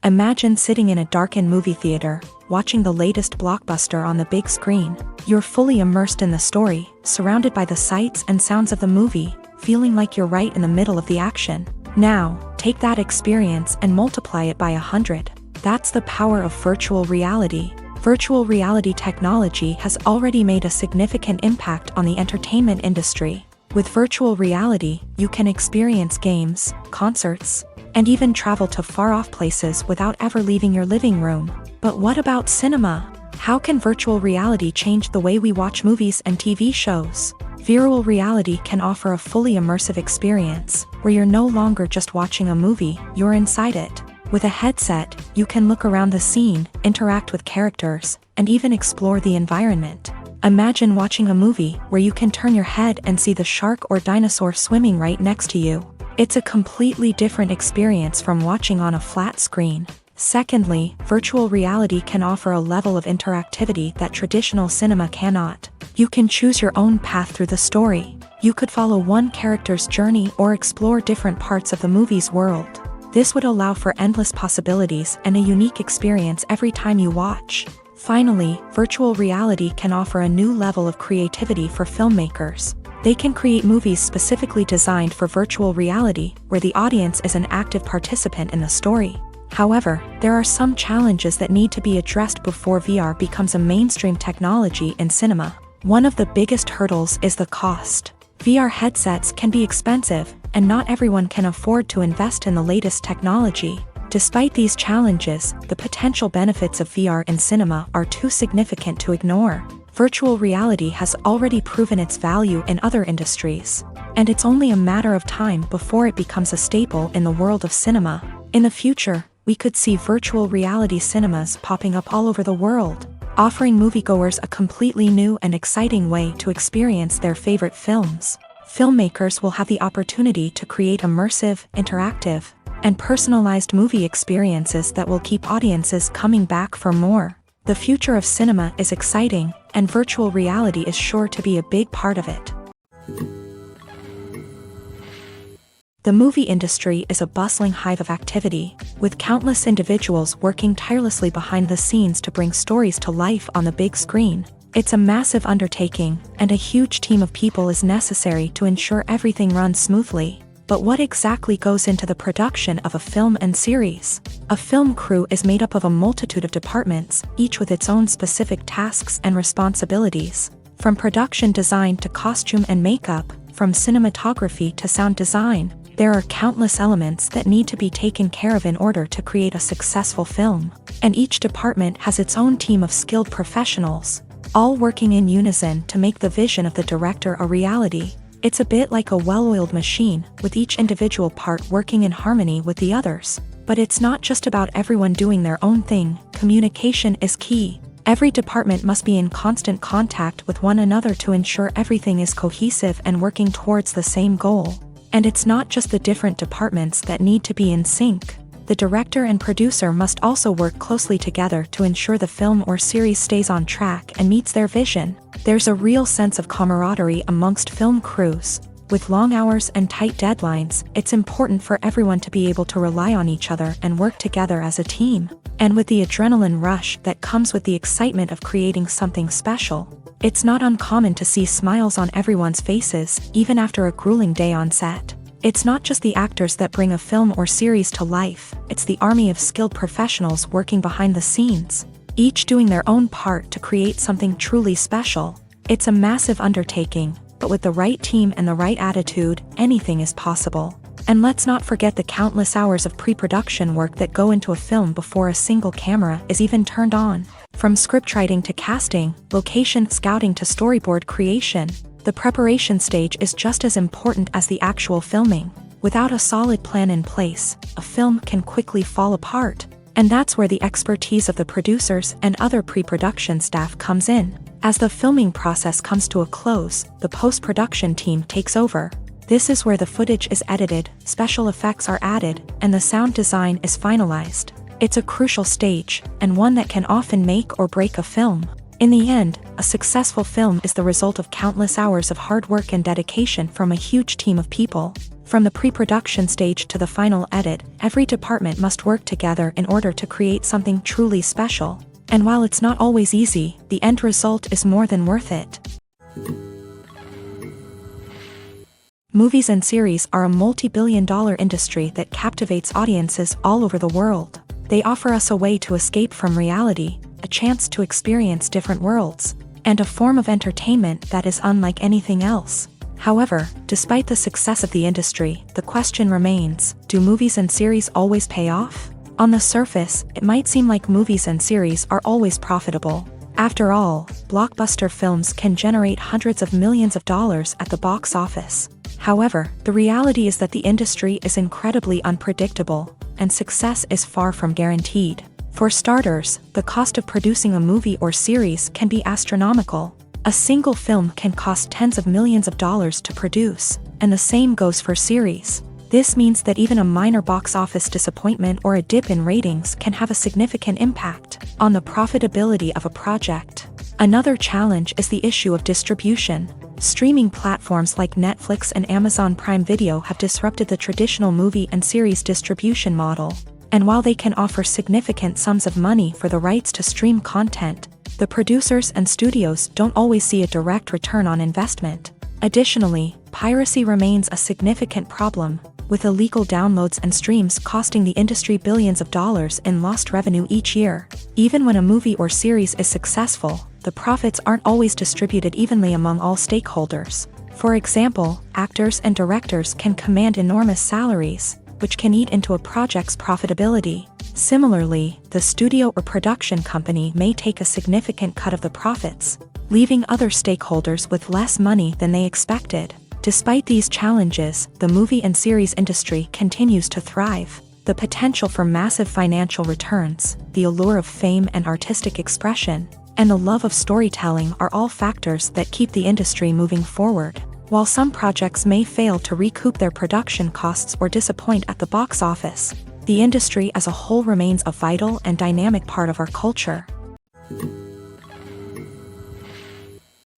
Imagine sitting in a darkened movie theater, watching the latest blockbuster on the big screen. You're fully immersed in the story, surrounded by the sights and sounds of the movie, feeling like you're right in the middle of the action. Now, take that experience and multiply it by 100. That's the power of virtual reality. Virtual reality technology has already made a significant impact on the entertainment industry. With virtual reality, you can experience games, concerts, and even travel to far-off places without ever leaving your living room. But what about cinema? How can virtual reality change the way we watch movies and TV shows? Virtual reality can offer a fully immersive experience, where you're no longer just watching a movie, you're inside it. With a headset, you can look around the scene, interact with characters, and even explore the environment. Imagine watching a movie where you can turn your head and see the shark or dinosaur swimming right next to you. It's a completely different experience from watching on a flat screen. Secondly, virtual reality can offer a level of interactivity that traditional cinema cannot. You can choose your own path through the story. You could follow one character's journey or explore different parts of the movie's world. This would allow for endless possibilities and a unique experience every time you watch. Finally, virtual reality can offer a new level of creativity for filmmakers. They can create movies specifically designed for virtual reality, where the audience is an active participant in the story. However, there are some challenges that need to be addressed before VR becomes a mainstream technology in cinema. One of the biggest hurdles is the cost. VR headsets can be expensive, and not everyone can afford to invest in the latest technology. Despite these challenges, the potential benefits of VR in cinema are too significant to ignore. Virtual reality has already proven its value in other industries, and it's only a matter of time before it becomes a staple in the world of cinema. In the future, we could see virtual reality cinemas popping up all over the world, offering moviegoers a completely new and exciting way to experience their favorite films. Filmmakers will have the opportunity to create immersive, interactive, and personalized movie experiences that will keep audiences coming back for more. The future of cinema is exciting, and virtual reality is sure to be a big part of it. The movie industry is a bustling hive of activity, with countless individuals working tirelessly behind the scenes to bring stories to life on the big screen. It's a massive undertaking, and a huge team of people is necessary to ensure everything runs smoothly. But what exactly goes into the production of a film and series? A film crew is made up of a multitude of departments, each with its own specific tasks and responsibilities. From production design to costume and makeup, from cinematography to sound design, there are countless elements that need to be taken care of in order to create a successful film. And each department has its own team of skilled professionals, all working in unison to make the vision of the director a reality. It's a bit like a well-oiled machine, with each individual part working in harmony with the others. But it's not just about everyone doing their own thing. Communication is key. Every department must be in constant contact with one another to ensure everything is cohesive and working towards the same goal. And it's not just the different departments that need to be in sync. the director and producer must also work closely together to ensure the film or series stays on track and meets their vision. There's a real sense of camaraderie amongst film crews. With long hours and tight deadlines, it's important for everyone to be able to rely on each other and work together as a team. And with the adrenaline rush that comes with the excitement of creating something special, it's not uncommon to see smiles on everyone's faces, even after a grueling day on set. It's not just the actors that bring a film or series to life, it's the army of skilled professionals working behind the scenes, each doing their own part to create something truly special. It's a massive undertaking, but with the right team and the right attitude, anything is possible. And let's not forget the countless hours of pre-production work that go into a film before a single camera is even turned on. From scriptwriting to casting, location scouting to storyboard creation, the preparation stage is just as important as the actual filming. Without a solid plan in place, a film can quickly fall apart. And that's where the expertise of the producers and other pre-production staff comes in. As the filming process comes to a close, the post-production team takes over. This is where the footage is edited, special effects are added, and the sound design is finalized. It's a crucial stage, and one that can often make or break a film. In the end, a successful film is the result of countless hours of hard work and dedication from a huge team of people. From the pre-production stage to the final edit, every department must work together in order to create something truly special. And while it's not always easy, the end result is more than worth it. Movies and series are a multi-billion-dollar industry that captivates audiences all over the world. They offer us a way to escape from reality, a chance to experience different worlds, and a form of entertainment that is unlike anything else. However, despite the success of the industry, the question remains, do movies and series always pay off? On the surface, it might seem like movies and series are always profitable. After all, blockbuster films can generate hundreds of millions of dollars at the box office. However, the reality is that the industry is incredibly unpredictable, and success is far from guaranteed. For starters, the cost of producing a movie or series can be astronomical. A single film can cost tens of millions of dollars to produce, and the same goes for series. This means that even a minor box office disappointment or a dip in ratings can have a significant impact on the profitability of a project. Another challenge is the issue of distribution. Streaming platforms like Netflix and Amazon Prime Video have disrupted the traditional movie and series distribution model. And while they can offer significant sums of money for the rights to stream content, the producers and studios don't always see a direct return on investment. Additionally, piracy remains a significant problem, with illegal downloads and streams costing the industry billions of dollars in lost revenue each year. Even when a movie or series is successful, the profits aren't always distributed evenly among all stakeholders. For example, actors and directors can command enormous salaries, which can eat into a project's profitability. Similarly, the studio or production company may take a significant cut of the profits, leaving other stakeholders with less money than they expected. Despite these challenges, the movie and series industry continues to thrive. The potential for massive financial returns, the allure of fame and artistic expression, and the love of storytelling are all factors that keep the industry moving forward. While some projects may fail to recoup their production costs or disappoint at the box office, the industry as a whole remains a vital and dynamic part of our culture.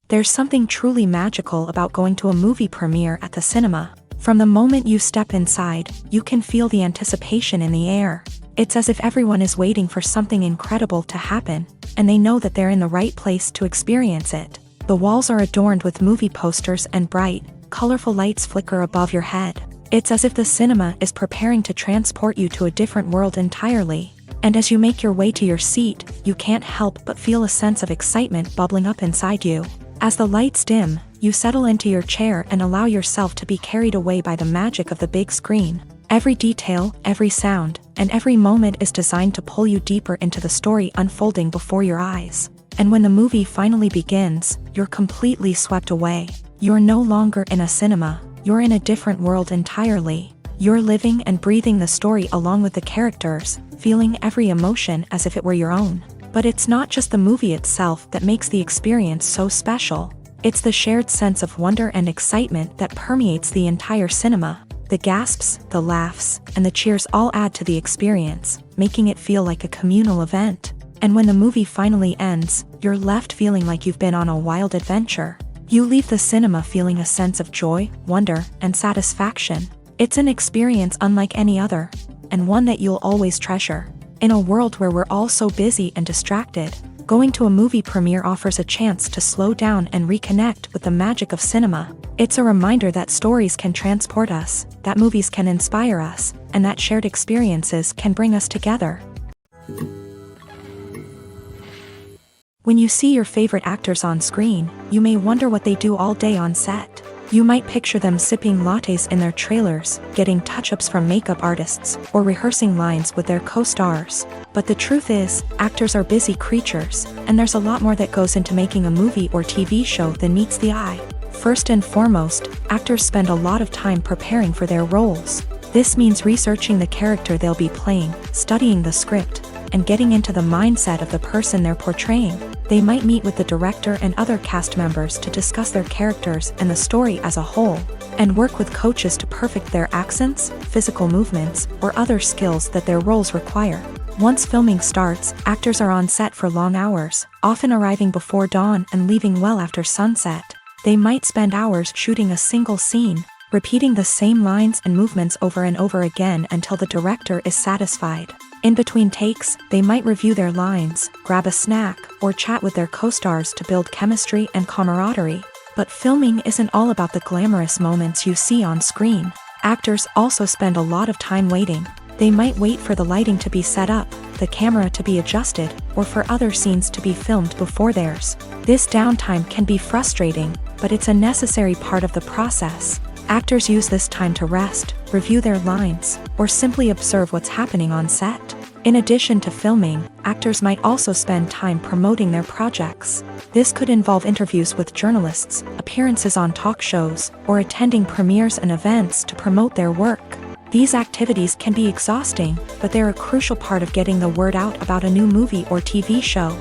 There's something truly magical about going to a movie premiere at the cinema. From the moment you step inside, you can feel the anticipation in the air. It's as if everyone is waiting for something incredible to happen, and they know that they're in the right place to experience it. The walls are adorned with movie posters and bright, colorful lights flicker above your head. It's as if the cinema is preparing to transport you to a different world entirely. And as you make your way to your seat, you can't help but feel a sense of excitement bubbling up inside you. As the lights dim, you settle into your chair and allow yourself to be carried away by the magic of the big screen. Every detail, every sound, and every moment is designed to pull you deeper into the story unfolding before your eyes. And when the movie finally begins, you're completely swept away. You're no longer in a cinema, you're in a different world entirely. You're living and breathing the story along with the characters, feeling every emotion as if it were your own. But it's not just the movie itself that makes the experience so special. It's the shared sense of wonder and excitement that permeates the entire cinema. The gasps, the laughs, and the cheers all add to the experience, making it feel like a communal event. And when the movie finally ends, you're left feeling like you've been on a wild adventure. You leave the cinema feeling a sense of joy, wonder, and satisfaction. It's an experience unlike any other, and one that you'll always treasure. In a world where we're all so busy and distracted, going to a movie premiere offers a chance to slow down and reconnect with the magic of cinema. It's a reminder that stories can transport us, that movies can inspire us, and that shared experiences can bring us together. When you see your favorite actors on screen, you may wonder what they do all day on set. You might picture them sipping lattes in their trailers, getting touch-ups from makeup artists, or rehearsing lines with their co-stars. But the truth is, actors are busy creatures, and there's a lot more that goes into making a movie or TV show than meets the eye. First and foremost, actors spend a lot of time preparing for their roles. This means researching the character they'll be playing, studying the script, and getting into the mindset of the person they're portraying. They might meet with the director and other cast members to discuss their characters and the story as a whole, and work with coaches to perfect their accents, physical movements, or other skills that their roles require. Once filming starts, actors are on set for long hours, often arriving before dawn and leaving well after sunset. They might spend hours shooting a single scene, repeating the same lines and movements over and over again until the director is satisfied. In between takes, they might review their lines, grab a snack, or chat with their co-stars to build chemistry and camaraderie. But filming isn't all about the glamorous moments you see on screen. Actors also spend a lot of time waiting. They might wait for the lighting to be set up, the camera to be adjusted, or for other scenes to be filmed before theirs. This downtime can be frustrating, but it's a necessary part of the process. Actors use this time to rest, review their lines, or simply observe what's happening on set. In addition to filming, actors might also spend time promoting their projects. This could involve interviews with journalists, appearances on talk shows, or attending premieres and events to promote their work. These activities can be exhausting, but they're a crucial part of getting the word out about a new movie or TV show.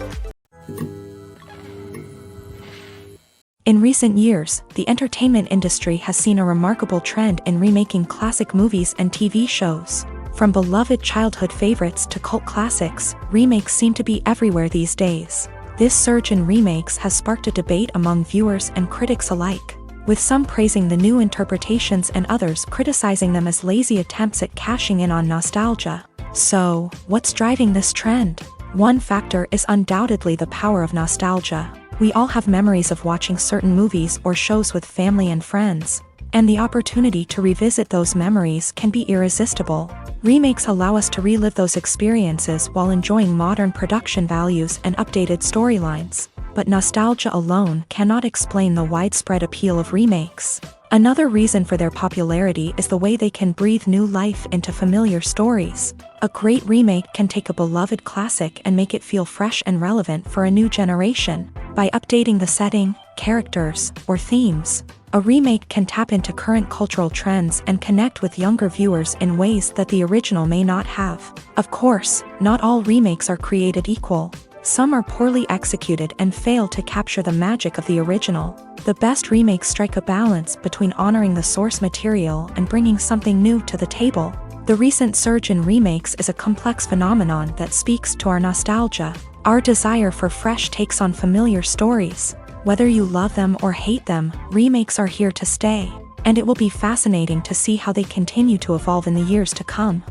In recent years, the entertainment industry has seen a remarkable trend in remaking classic movies and TV shows. From beloved childhood favorites to cult classics, remakes seem to be everywhere these days. This surge in remakes has sparked a debate among viewers and critics alike, with some praising the new interpretations and others criticizing them as lazy attempts at cashing in on nostalgia. So, what's driving this trend? One factor is undoubtedly the power of nostalgia. We all have memories of watching certain movies or shows with family and friends, and the opportunity to revisit those memories can be irresistible. Remakes allow us to relive those experiences while enjoying modern production values and updated storylines. But nostalgia alone cannot explain the widespread appeal of remakes. Another reason for their popularity is the way they can breathe new life into familiar stories. A great remake can take a beloved classic and make it feel fresh and relevant for a new generation. By updating the setting, characters, or themes, a remake can tap into current cultural trends and connect with younger viewers in ways that the original may not have. Of course, not all remakes are created equal. Some are poorly executed and fail to capture the magic of the original. The best remakes strike a balance between honoring the source material and bringing something new to the table. The recent surge in remakes is a complex phenomenon that speaks to our nostalgia, our desire for fresh takes on familiar stories. Whether you love them or hate them, remakes are here to stay, and it will be fascinating to see how they continue to evolve in the years to come.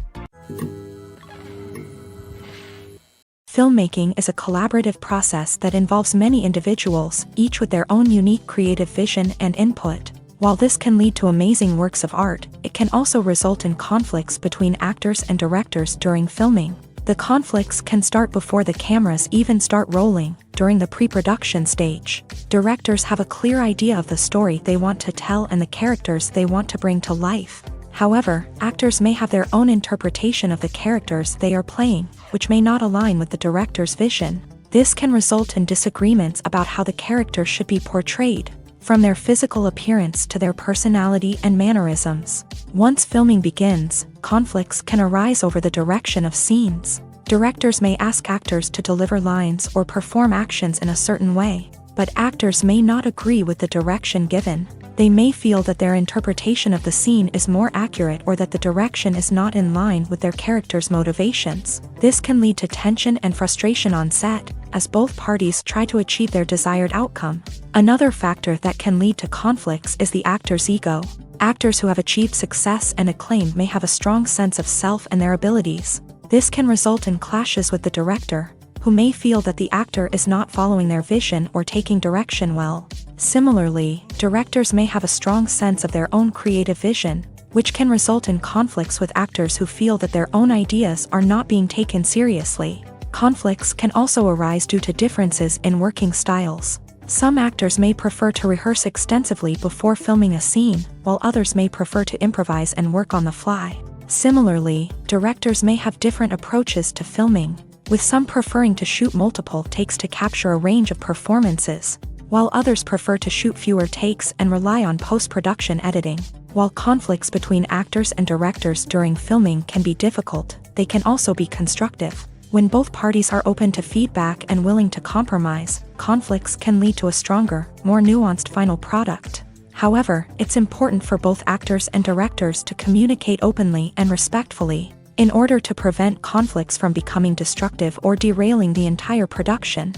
Filmmaking is a collaborative process that involves many individuals, each with their own unique creative vision and input. While this can lead to amazing works of art, it can also result in conflicts between actors and directors during filming. The conflicts can start before the cameras even start rolling, during the pre-production stage. Directors have a clear idea of the story they want to tell and the characters they want to bring to life. However, actors may have their own interpretation of the characters they are playing, which may not align with the director's vision. This can result in disagreements about how the character should be portrayed, from their physical appearance to their personality and mannerisms. Once filming begins, conflicts can arise over the direction of scenes. Directors may ask actors to deliver lines or perform actions in a certain way, but actors may not agree with the direction given. They may feel that their interpretation of the scene is more accurate or that the direction is not in line with their character's motivations. This can lead to tension and frustration on set, as both parties try to achieve their desired outcome. Another factor that can lead to conflicts is the actor's ego. Actors who have achieved success and acclaim may have a strong sense of self and their abilities. This can result in clashes with the director, who may feel that the actor is not following their vision or taking direction well. Similarly, directors may have a strong sense of their own creative vision, which can result in conflicts with actors who feel that their own ideas are not being taken seriously. Conflicts can also arise due to differences in working styles. Some actors may prefer to rehearse extensively before filming a scene, while others may prefer to improvise and work on the fly. Similarly, directors may have different approaches to filming, with some preferring to shoot multiple takes to capture a range of performances, while others prefer to shoot fewer takes and rely on post-production editing. While conflicts between actors and directors during filming can be difficult, they can also be constructive. When both parties are open to feedback and willing to compromise, conflicts can lead to a stronger, more nuanced final product. However, it's important for both actors and directors to communicate openly and respectfully, in order to prevent conflicts from becoming destructive or derailing the entire production.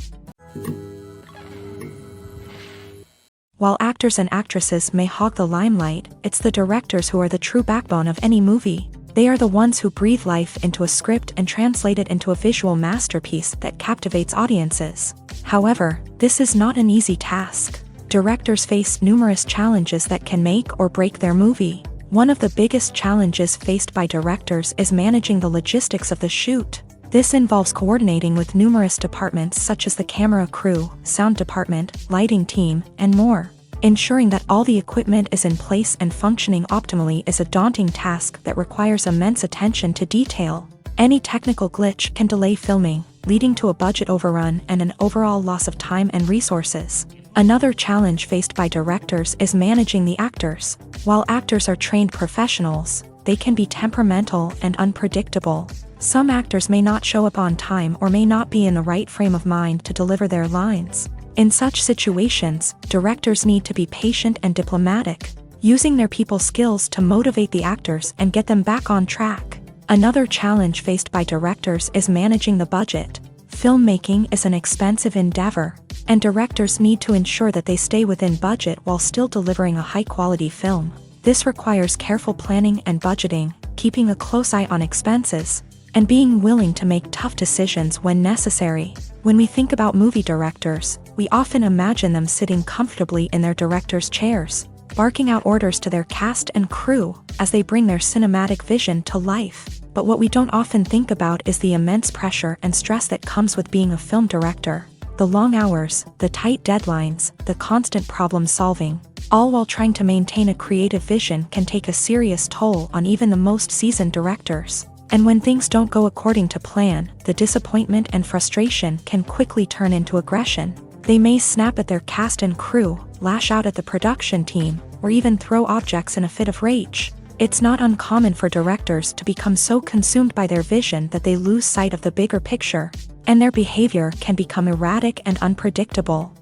While actors and actresses may hog the limelight, it's the directors who are the true backbone of any movie. They are the ones who breathe life into a script and translate it into a visual masterpiece that captivates audiences. However, this is not an easy task. Directors face numerous challenges that can make or break their movie. One of the biggest challenges faced by directors is managing the logistics of the shoot. This involves coordinating with numerous departments such as the camera crew, sound department, lighting team, and more. Ensuring that all the equipment is in place and functioning optimally is a daunting task that requires immense attention to detail. Any technical glitch can delay filming, leading to a budget overrun and an overall loss of time and resources. Another challenge faced by directors is managing the actors. While actors are trained professionals, they can be temperamental and unpredictable. Some actors may not show up on time or may not be in the right frame of mind to deliver their lines. In such situations, directors need to be patient and diplomatic, using their people skills to motivate the actors and get them back on track. Another challenge faced by directors is managing the budget. Filmmaking is an expensive endeavor, and directors need to ensure that they stay within budget while still delivering a high-quality film. This requires careful planning and budgeting, keeping a close eye on expenses, and being willing to make tough decisions when necessary. When we think about movie directors, we often imagine them sitting comfortably in their director's chairs, barking out orders to their cast and crew as they bring their cinematic vision to life. But what we don't often think about is the immense pressure and stress that comes with being a film director. The long hours, the tight deadlines, the constant problem solving, all while trying to maintain a creative vision can take a serious toll on even the most seasoned directors. And when things don't go according to plan, the disappointment and frustration can quickly turn into aggression. They may snap at their cast and crew, lash out at the production team, or even throw objects in a fit of rage. It's not uncommon for directors to become so consumed by their vision that they lose sight of the bigger picture, and their behavior can become erratic and unpredictable.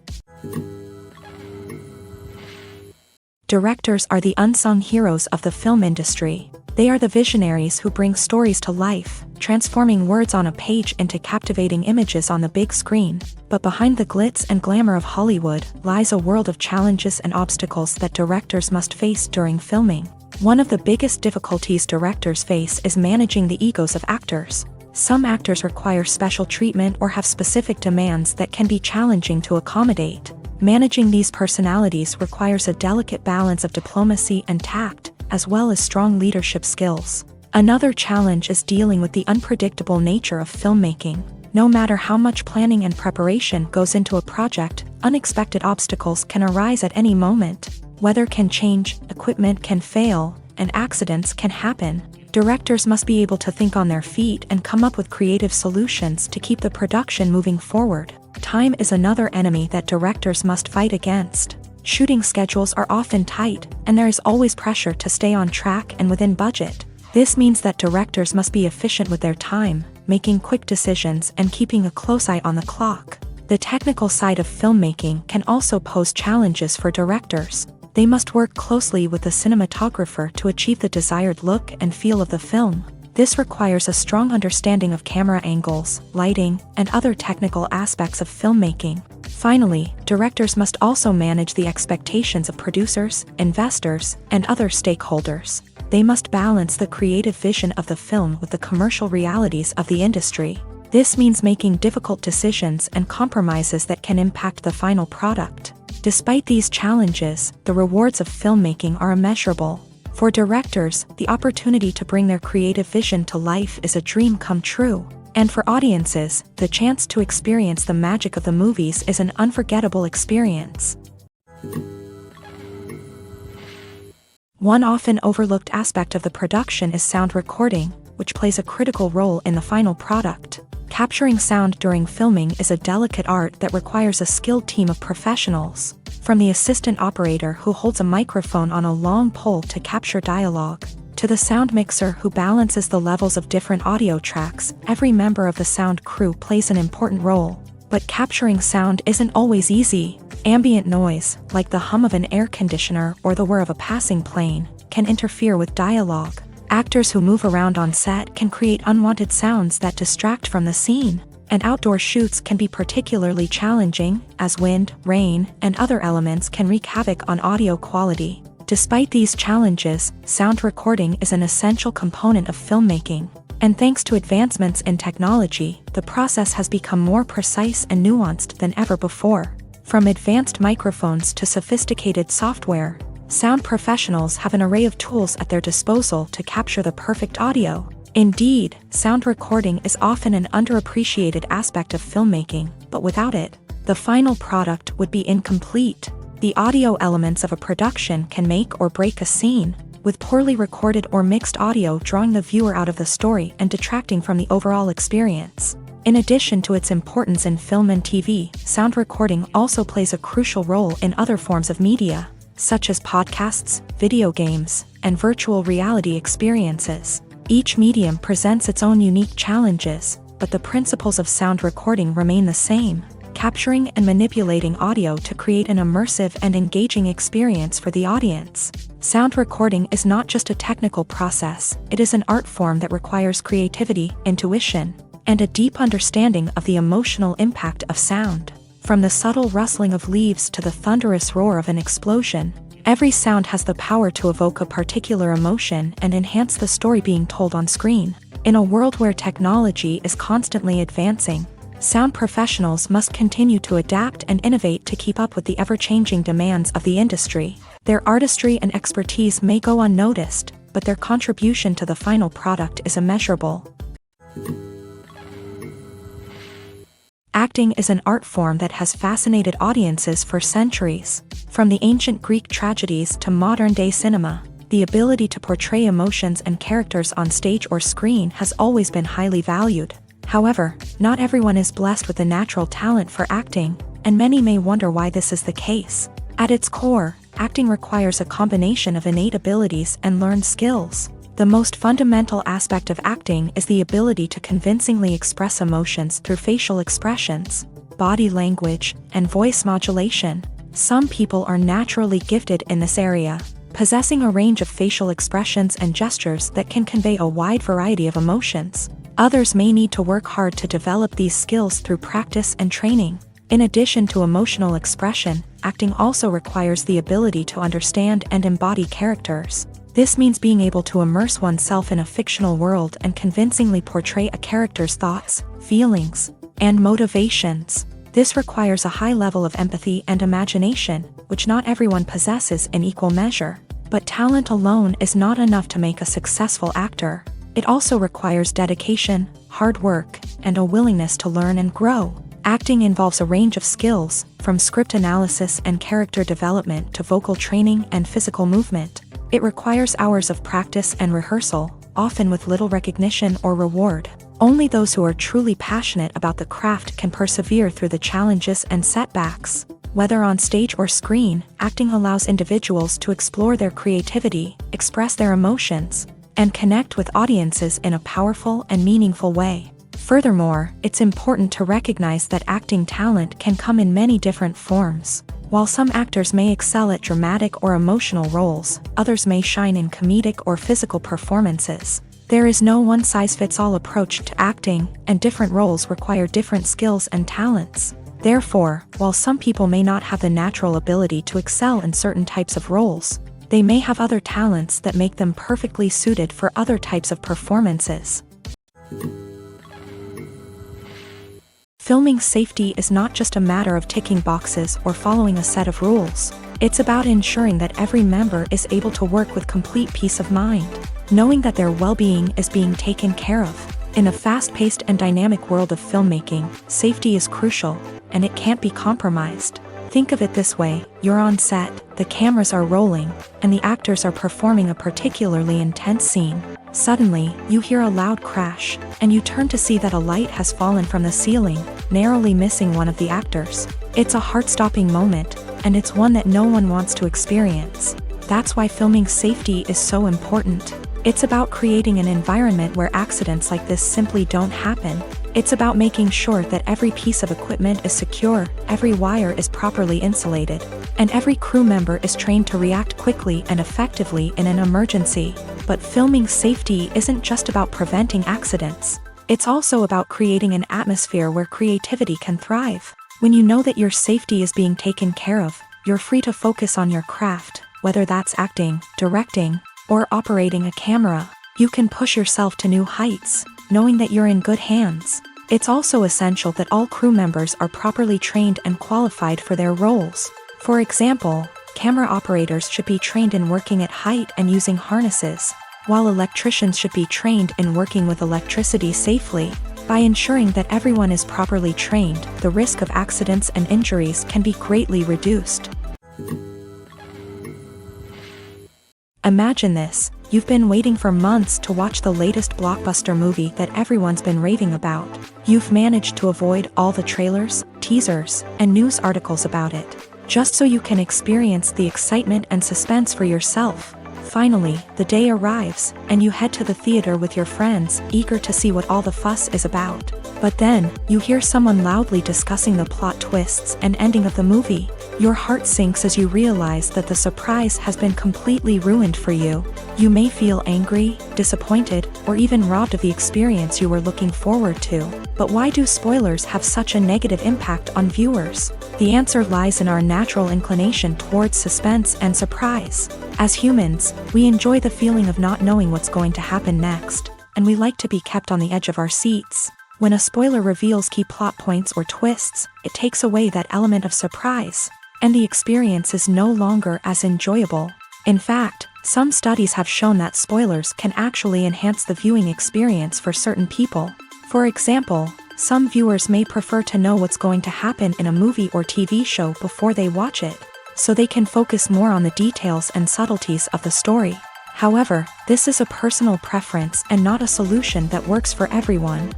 Directors are the unsung heroes of the film industry. They are the visionaries who bring stories to life, transforming words on a page into captivating images on the big screen. But behind the glitz and glamour of Hollywood lies a world of challenges and obstacles that directors must face during filming. One of the biggest difficulties directors face is managing the egos of actors. Some actors require special treatment or have specific demands that can be challenging to accommodate. Managing these personalities requires a delicate balance of diplomacy and tact, as well as strong leadership skills. Another challenge is dealing with the unpredictable nature of filmmaking. No matter how much planning and preparation goes into a project, unexpected obstacles can arise at any moment. Weather can change, equipment can fail, and accidents can happen. Directors must be able to think on their feet and come up with creative solutions to keep the production moving forward. Time is another enemy that directors must fight against. Shooting schedules are often tight, and there is always pressure to stay on track and within budget. This means that directors must be efficient with their time, making quick decisions and keeping a close eye on the clock. The technical side of filmmaking can also pose challenges for directors. They must work closely with the cinematographer to achieve the desired look and feel of the film. This requires a strong understanding of camera angles, lighting, and other technical aspects of filmmaking. Finally, directors must also manage the expectations of producers, investors, and other stakeholders. They must balance the creative vision of the film with the commercial realities of the industry. This means making difficult decisions and compromises that can impact the final product. Despite these challenges, the rewards of filmmaking are immeasurable. For directors, the opportunity to bring their creative vision to life is a dream come true. And for audiences, the chance to experience the magic of the movies is an unforgettable experience. One often overlooked aspect of the production is sound recording, which plays a critical role in the final product. Capturing sound during filming is a delicate art that requires a skilled team of professionals. From the assistant operator who holds a microphone on a long pole to capture dialogue, to the sound mixer who balances the levels of different audio tracks, every member of the sound crew plays an important role. But capturing sound isn't always easy. Ambient noise, like the hum of an air conditioner or the whir of a passing plane, can interfere with dialogue. Actors who move around on set can create unwanted sounds that distract from the scene. And outdoor shoots can be particularly challenging, as wind, rain, and other elements can wreak havoc on audio quality. Despite these challenges, sound recording is an essential component of filmmaking. And thanks to advancements in technology, the process has become more precise and nuanced than ever before. From advanced microphones to sophisticated software, sound professionals have an array of tools at their disposal to capture the perfect audio. Indeed, sound recording is often an underappreciated aspect of filmmaking, but without it, the final product would be incomplete. The audio elements of a production can make or break a scene, with poorly recorded or mixed audio drawing the viewer out of the story and detracting from the overall experience. In addition to its importance in film and TV, sound recording also plays a crucial role in other forms of media, such as podcasts, video games, and virtual reality experiences. Each medium presents its own unique challenges, but the principles of sound recording remain the same, capturing and manipulating audio to create an immersive and engaging experience for the audience. Sound recording is not just a technical process, it is an art form that requires creativity, intuition, and a deep understanding of the emotional impact of sound. From the subtle rustling of leaves to the thunderous roar of an explosion, every sound has the power to evoke a particular emotion and enhance the story being told on screen. In a world where technology is constantly advancing, sound professionals must continue to adapt and innovate to keep up with the ever-changing demands of the industry. Their artistry and expertise may go unnoticed, but their contribution to the final product is immeasurable. Acting is an art form that has fascinated audiences for centuries. From the ancient Greek tragedies to modern-day cinema, the ability to portray emotions and characters on stage or screen has always been highly valued. However, not everyone is blessed with a natural talent for acting, and many may wonder why this is the case. At its core, acting requires a combination of innate abilities and learned skills. The most fundamental aspect of acting is the ability to convincingly express emotions through facial expressions, body language, and voice modulation. Some people are naturally gifted in this area, possessing a range of facial expressions and gestures that can convey a wide variety of emotions. Others may need to work hard to develop these skills through practice and training. In addition to emotional expression, acting also requires the ability to understand and embody characters. This means being able to immerse oneself in a fictional world and convincingly portray a character's thoughts, feelings, and motivations. This requires a high level of empathy and imagination, which not everyone possesses in equal measure. But talent alone is not enough to make a successful actor. It also requires dedication, hard work, and a willingness to learn and grow. Acting involves a range of skills, from script analysis and character development to vocal training and physical movement. It requires hours of practice and rehearsal, often with little recognition or reward. Only those who are truly passionate about the craft can persevere through the challenges and setbacks. Whether on stage or screen, acting allows individuals to explore their creativity, express their emotions, and connect with audiences in a powerful and meaningful way. Furthermore, it's important to recognize that acting talent can come in many different forms. While some actors may excel at dramatic or emotional roles, others may shine in comedic or physical performances. There is no one-size-fits-all approach to acting, and different roles require different skills and talents. Therefore, while some people may not have the natural ability to excel in certain types of roles, they may have other talents that make them perfectly suited for other types of performances. Filming safety is not just a matter of ticking boxes or following a set of rules. It's about ensuring that every member is able to work with complete peace of mind, knowing that their well-being is being taken care of. In a fast-paced and dynamic world of filmmaking, safety is crucial, and it can't be compromised. Think of it this way: you're on set, the cameras are rolling, and the actors are performing a particularly intense scene. Suddenly, you hear a loud crash, and you turn to see that a light has fallen from the ceiling, narrowly missing one of the actors. It's a heart-stopping moment, and it's one that no one wants to experience. That's why filming safety is so important. It's about creating an environment where accidents like this simply don't happen. It's about making sure that every piece of equipment is secure, every wire is properly insulated, and every crew member is trained to react quickly and effectively in an emergency. But filming safety isn't just about preventing accidents. It's also about creating an atmosphere where creativity can thrive. When you know that your safety is being taken care of, you're free to focus on your craft, whether that's acting, directing, or operating a camera. You can push yourself to new heights, knowing that you're in good hands. It's also essential that all crew members are properly trained and qualified for their roles. For example, camera operators should be trained in working at height and using harnesses, while electricians should be trained in working with electricity safely. By ensuring that everyone is properly trained, the risk of accidents and injuries can be greatly reduced. Imagine this: you've been waiting for months to watch the latest blockbuster movie that everyone's been raving about. You've managed to avoid all the trailers, teasers, and news articles about it, just so you can experience the excitement and suspense for yourself. Finally, the day arrives, and you head to the theater with your friends, eager to see what all the fuss is about. But then, you hear someone loudly discussing the plot twists and ending of the movie. Your heart sinks as you realize that the surprise has been completely ruined for you. You may feel angry, disappointed, or even robbed of the experience you were looking forward to. But why do spoilers have such a negative impact on viewers? The answer lies in our natural inclination towards suspense and surprise. As humans, we enjoy the feeling of not knowing what's going to happen next, and we like to be kept on the edge of our seats. When a spoiler reveals key plot points or twists, it takes away that element of surprise, and the experience is no longer as enjoyable. In fact, some studies have shown that spoilers can actually enhance the viewing experience for certain people. For example, some viewers may prefer to know what's going to happen in a movie or TV show before they watch it, so they can focus more on the details and subtleties of the story. However, this is a personal preference and not a solution that works for everyone.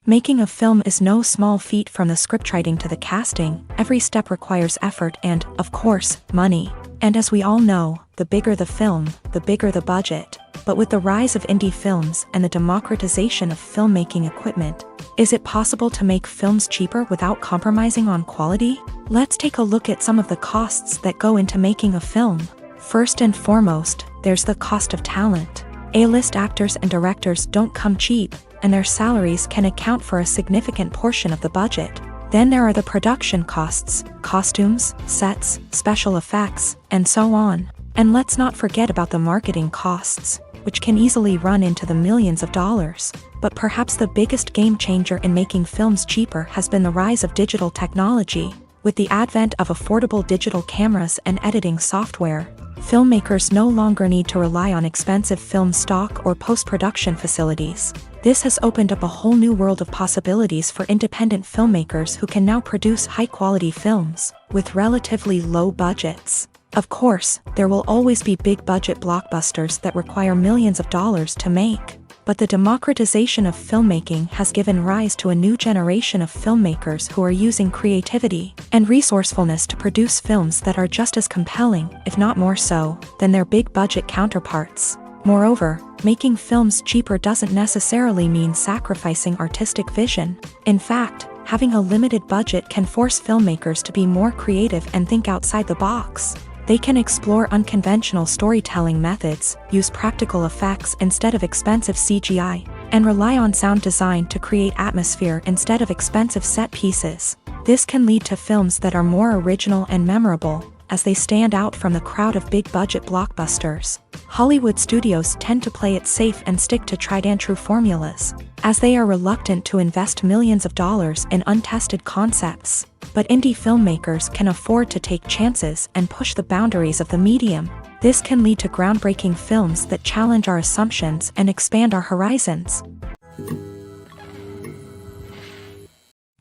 Making a film is no small feat. From the scriptwriting to the casting, every step requires effort and, of course, money. And as we all know, the bigger the film, the bigger the budget. But with the rise of indie films and the democratization of filmmaking equipment, is it possible to make films cheaper without compromising on quality? Let's take a look at some of the costs that go into making a film. First and foremost, there's the cost of talent. A-list actors and directors don't come cheap, and their salaries can account for a significant portion of the budget. Then there are the production costs, costumes, sets, special effects, and so on. And let's not forget about the marketing costs, which can easily run into the millions of dollars. But perhaps the biggest game changer in making films cheaper has been the rise of digital technology. With the advent of affordable digital cameras and editing software, filmmakers no longer need to rely on expensive film stock or post-production facilities. This has opened up a whole new world of possibilities for independent filmmakers who can now produce high-quality films with relatively low budgets. Of course, there will always be big-budget blockbusters that require millions of dollars to make. But the democratization of filmmaking has given rise to a new generation of filmmakers who are using creativity and resourcefulness to produce films that are just as compelling, if not more so, than their big-budget counterparts. Moreover, making films cheaper doesn't necessarily mean sacrificing artistic vision. In fact, Having a limited budget can force filmmakers to be more creative and think outside the box. They can explore unconventional storytelling methods, use practical effects instead of expensive CGI, and rely on sound design to create atmosphere instead of expensive set pieces. This can lead to films that are more original and memorable, as they stand out from the crowd of big-budget blockbusters. Hollywood studios tend to play it safe and stick to tried-and-true formulas, as they are reluctant to invest millions of dollars in untested concepts. But indie filmmakers can afford to take chances and push the boundaries of the medium. This can lead to groundbreaking films that challenge our assumptions and expand our horizons.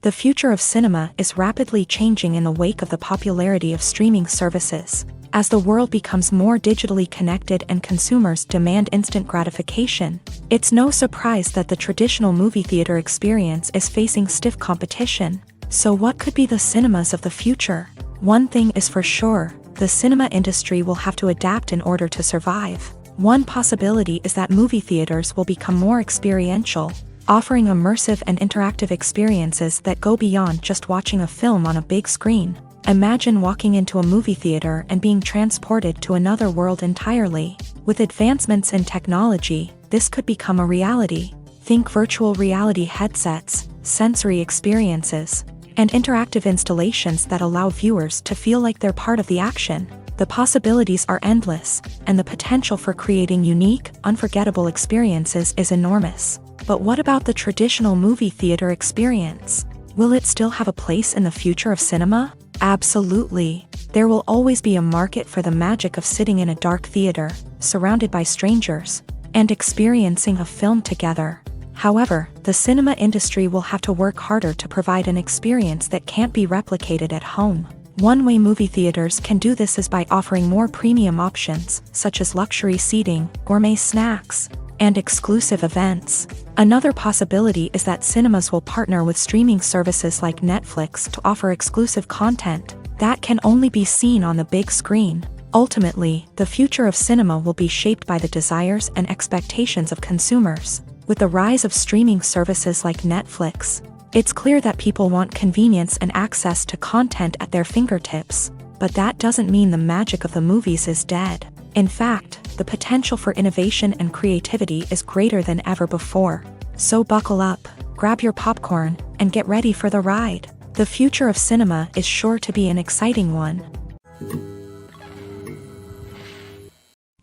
The future of cinema is rapidly changing in the wake of the popularity of streaming services. As the world becomes more digitally connected and consumers demand instant gratification, it's no surprise that the traditional movie theater experience is facing stiff competition. So what could be the cinemas of the future? One thing is for sure, the cinema industry will have to adapt in order to survive. One possibility is that movie theaters will become more experiential, offering immersive and interactive experiences that go beyond just watching a film on a big screen. Imagine walking into a movie theater and being transported to another world entirely. With advancements in technology, this could become a reality. Think virtual reality headsets, sensory experiences, and interactive installations that allow viewers to feel like they're part of the action. The possibilities are endless, and the potential for creating unique, unforgettable experiences is enormous. But what about the traditional movie theater experience? Will it still have a place in the future of cinema? Absolutely. There will always be a market for the magic of sitting in a dark theater, surrounded by strangers, and experiencing a film together. However, the cinema industry will have to work harder to provide an experience that can't be replicated at home. One way movie theaters can do this is by offering more premium options, such as luxury seating, gourmet snacks, and exclusive events. Another possibility is that cinemas will partner with streaming services like Netflix to offer exclusive content that can only be seen on the big screen. Ultimately, the future of cinema will be shaped by the desires and expectations of consumers. With the rise of streaming services like Netflix, it's clear that people want convenience and access to content at their fingertips. But that doesn't mean the magic of the movies is dead. In fact, the potential for innovation and creativity is greater than ever before. So buckle up, grab your popcorn, and get ready for the ride. The future of cinema is sure to be an exciting one.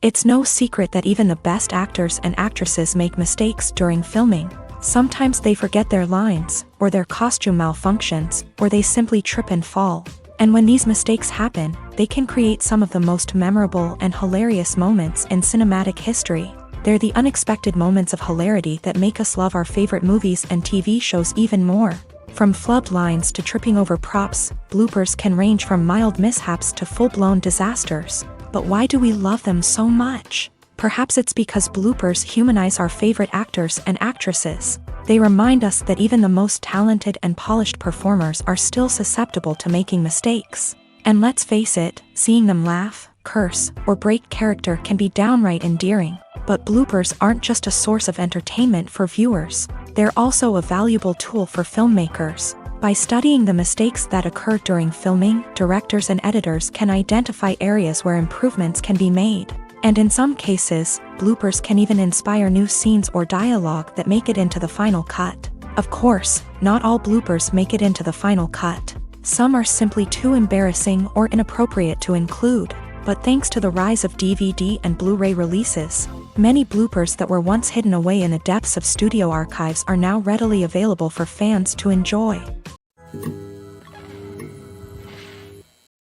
It's no secret that even the best actors and actresses make mistakes during filming. Sometimes they forget their lines, or their costume malfunctions, or they simply trip and fall. And when these mistakes happen, they can create some of the most memorable and hilarious moments in cinematic history. They're the unexpected moments of hilarity that make us love our favorite movies and TV shows even more. From flubbed lines to tripping over props, bloopers can range from mild mishaps to full-blown disasters. But why do we love them so much? Perhaps it's because bloopers humanize our favorite actors and actresses. They remind us that even the most talented and polished performers are still susceptible to making mistakes. And let's face it, seeing them laugh, curse, or break character can be downright endearing. But bloopers aren't just a source of entertainment for viewers. They're also a valuable tool for filmmakers. By studying the mistakes that occur during filming, directors and editors can identify areas where improvements can be made. And in some cases, bloopers can even inspire new scenes or dialogue that make it into the final cut. Of course, not all bloopers make it into the final cut. Some are simply too embarrassing or inappropriate to include. But thanks to the rise of DVD and Blu-ray releases, many bloopers that were once hidden away in the depths of studio archives are now readily available for fans to enjoy.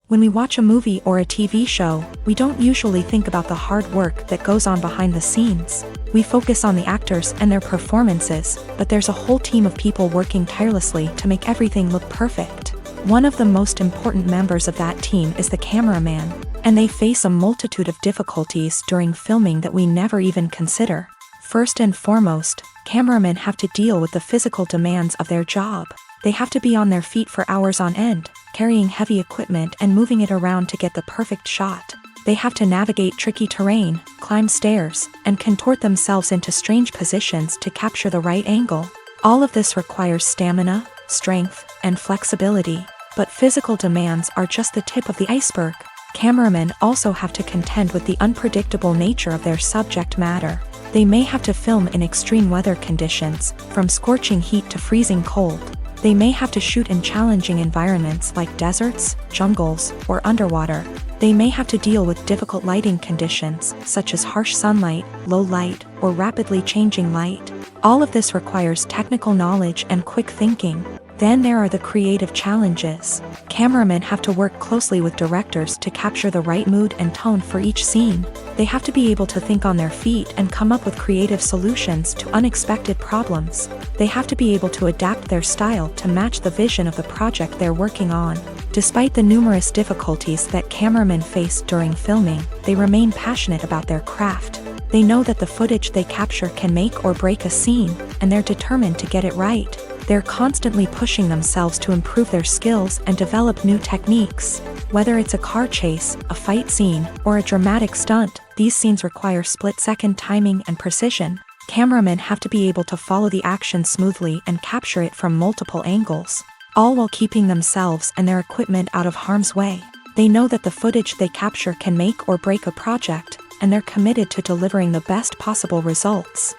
When we watch a movie or a TV show, we don't usually think about the hard work that goes on behind the scenes. We focus on the actors and their performances, but there's a whole team of people working tirelessly to make everything look perfect. One of the most important members of that team is the cameraman, and they face a multitude of difficulties during filming that we never even consider. First and foremost, cameramen have to deal with the physical demands of their job. They have to be on their feet for hours on end, carrying heavy equipment and moving it around to get the perfect shot. They have to navigate tricky terrain, climb stairs, and contort themselves into strange positions to capture the right angle. All of this requires stamina, strength, and flexibility. But physical demands are just the tip of the iceberg. Cameramen also have to contend with the unpredictable nature of their subject matter. They may have to film in extreme weather conditions, from scorching heat to freezing cold. They may have to shoot in challenging environments like deserts, jungles, or underwater. They may have to deal with difficult lighting conditions, such as harsh sunlight, low light, or rapidly changing light. All of this requires technical knowledge and quick thinking. Then there are the creative challenges. Cameramen have to work closely with directors to capture the right mood and tone for each scene. They have to be able to think on their feet and come up with creative solutions to unexpected problems. They have to be able to adapt their style to match the vision of the project they're working on. Despite the numerous difficulties that cameramen face during filming, they remain passionate about their craft. They know that the footage they capture can make or break a scene, and they're determined to get it right. They're constantly pushing themselves to improve their skills and develop new techniques. Whether it's a car chase, a fight scene, or a dramatic stunt, these scenes require split-second timing and precision. Cameramen have to be able to follow the action smoothly and capture it from multiple angles, all while keeping themselves and their equipment out of harm's way. They know that the footage they capture can make or break a project, and they're committed to delivering the best possible results.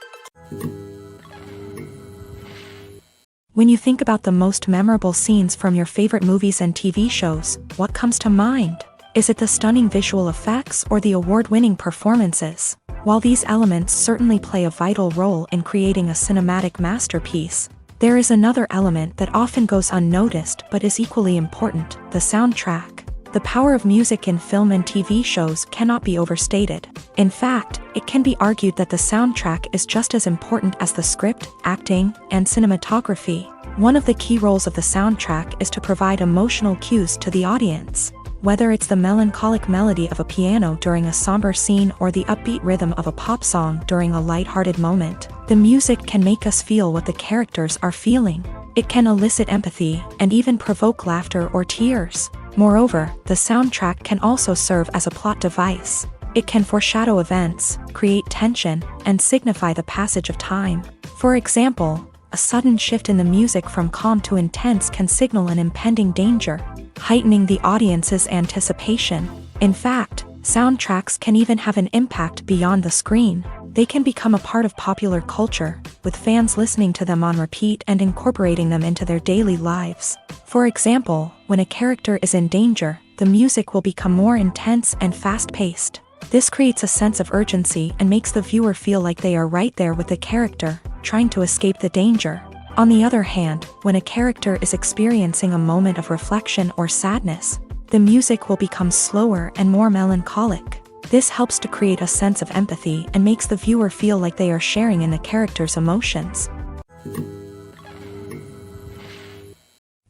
When you think about the most memorable scenes from your favorite movies and TV shows, what comes to mind? Is it the stunning visual effects or the award-winning performances? While these elements certainly play a vital role in creating a cinematic masterpiece, there is another element that often goes unnoticed but is equally important: the soundtrack. The power of music in film and TV shows cannot be overstated. In fact, it can be argued that the soundtrack is just as important as the script, acting, and cinematography. One of the key roles of the soundtrack is to provide emotional cues to the audience. Whether it's the melancholic melody of a piano during a somber scene or the upbeat rhythm of a pop song during a lighthearted moment, the music can make us feel what the characters are feeling. It can elicit empathy and even provoke laughter or tears. Moreover, the soundtrack can also serve as a plot device. It can foreshadow events, create tension, and signify the passage of time. For example, a sudden shift in the music from calm to intense can signal an impending danger, heightening the audience's anticipation. In fact, soundtracks can even have an impact beyond the screen. They can become a part of popular culture, with fans listening to them on repeat and incorporating them into their daily lives. For example, when a character is in danger, the music will become more intense and fast-paced. This creates a sense of urgency and makes the viewer feel like they are right there with the character, trying to escape the danger. On the other hand, when a character is experiencing a moment of reflection or sadness, the music will become slower and more melancholic. This helps to create a sense of empathy and makes the viewer feel like they are sharing in the character's emotions.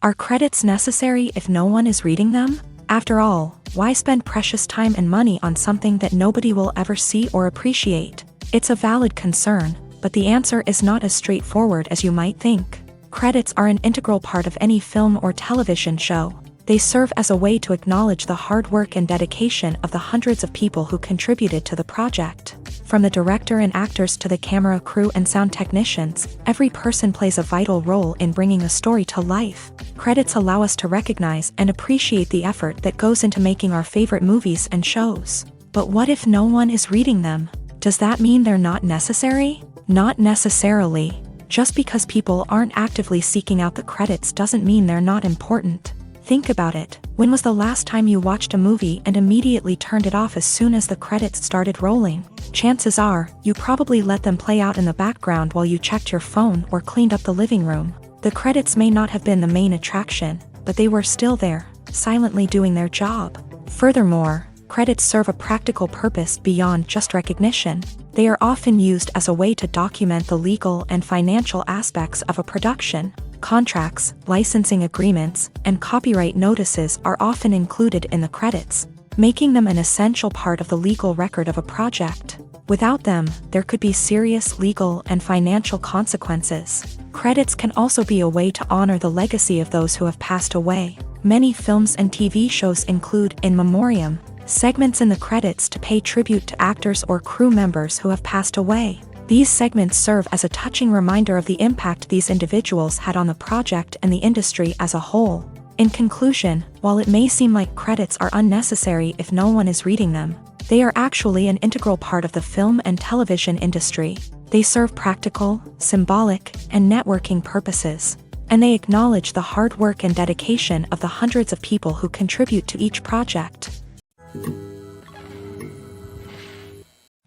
Are credits necessary if no one is reading them? After all, why spend precious time and money on something that nobody will ever see or appreciate? It's a valid concern, but the answer is not as straightforward as you might think. Credits are an integral part of any film or television show. They serve as a way to acknowledge the hard work and dedication of the hundreds of people who contributed to the project. From the director and actors to the camera crew and sound technicians, every person plays a vital role in bringing a story to life. Credits allow us to recognize and appreciate the effort that goes into making our favorite movies and shows. But what if no one is reading them? Does that mean they're not necessary? Not necessarily. Just because people aren't actively seeking out the credits doesn't mean they're not important. Think about it. When was the last time you watched a movie and immediately turned it off as soon as the credits started rolling? Chances are, you probably let them play out in the background while you checked your phone or cleaned up the living room. The credits may not have been the main attraction, but they were still there, silently doing their job. Furthermore, credits serve a practical purpose beyond just recognition. They are often used as a way to document the legal and financial aspects of a production. Contracts, licensing agreements, and copyright notices are often included in the credits, making them an essential part of the legal record of a project. Without them, there could be serious legal and financial consequences. Credits can also be a way to honor the legacy of those who have passed away. Many films and TV shows include in memoriam segments in the credits to pay tribute to actors or crew members who have passed away. These segments serve as a touching reminder of the impact these individuals had on the project and the industry as a whole. In conclusion, while it may seem like credits are unnecessary if no one is reading them, they are actually an integral part of the film and television industry. They serve practical, symbolic, and networking purposes, and they acknowledge the hard work and dedication of the hundreds of people who contribute to each project.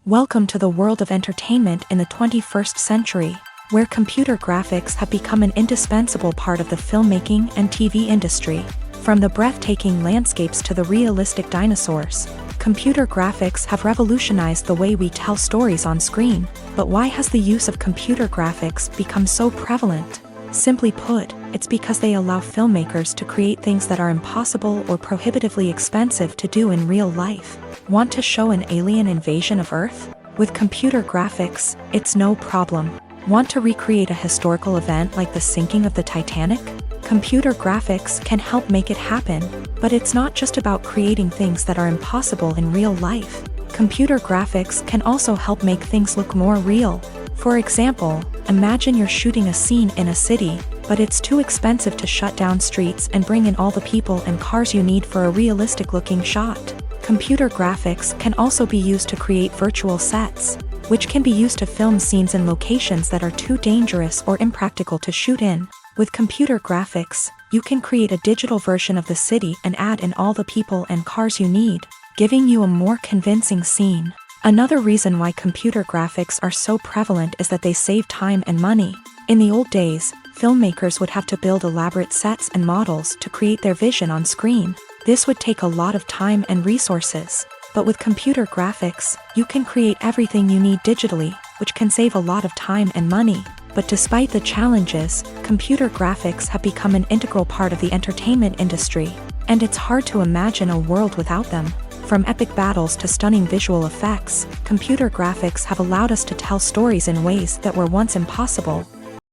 Welcome to the world of entertainment in the 21st century, where computer graphics have become an indispensable part of the filmmaking and TV industry. From the breathtaking landscapes to the realistic dinosaurs, computer graphics have revolutionized the way we tell stories on screen. But why has the use of computer graphics become so prevalent? Simply put, it's because they allow filmmakers to create things that are impossible or prohibitively expensive to do in real life. Want to show an alien invasion of Earth? With computer graphics, it's no problem. Want to recreate a historical event like the sinking of the Titanic? Computer graphics can help make it happen, but it's not just about creating things that are impossible in real life. Computer graphics can also help make things look more real. For example, imagine you're shooting a scene in a city, but it's too expensive to shut down streets and bring in all the people and cars you need for a realistic-looking shot. Computer graphics can also be used to create virtual sets, which can be used to film scenes in locations that are too dangerous or impractical to shoot in. With computer graphics, you can create a digital version of the city and add in all the people and cars you need, giving you a more convincing scene. Another reason why computer graphics are so prevalent is that they save time and money. In the old days, filmmakers would have to build elaborate sets and models to create their vision on screen. This would take a lot of time and resources. But with computer graphics, you can create everything you need digitally, which can save a lot of time and money. But despite the challenges, computer graphics have become an integral part of the entertainment industry, and it's hard to imagine a world without them. From epic battles to stunning visual effects, computer graphics have allowed us to tell stories in ways that were once impossible.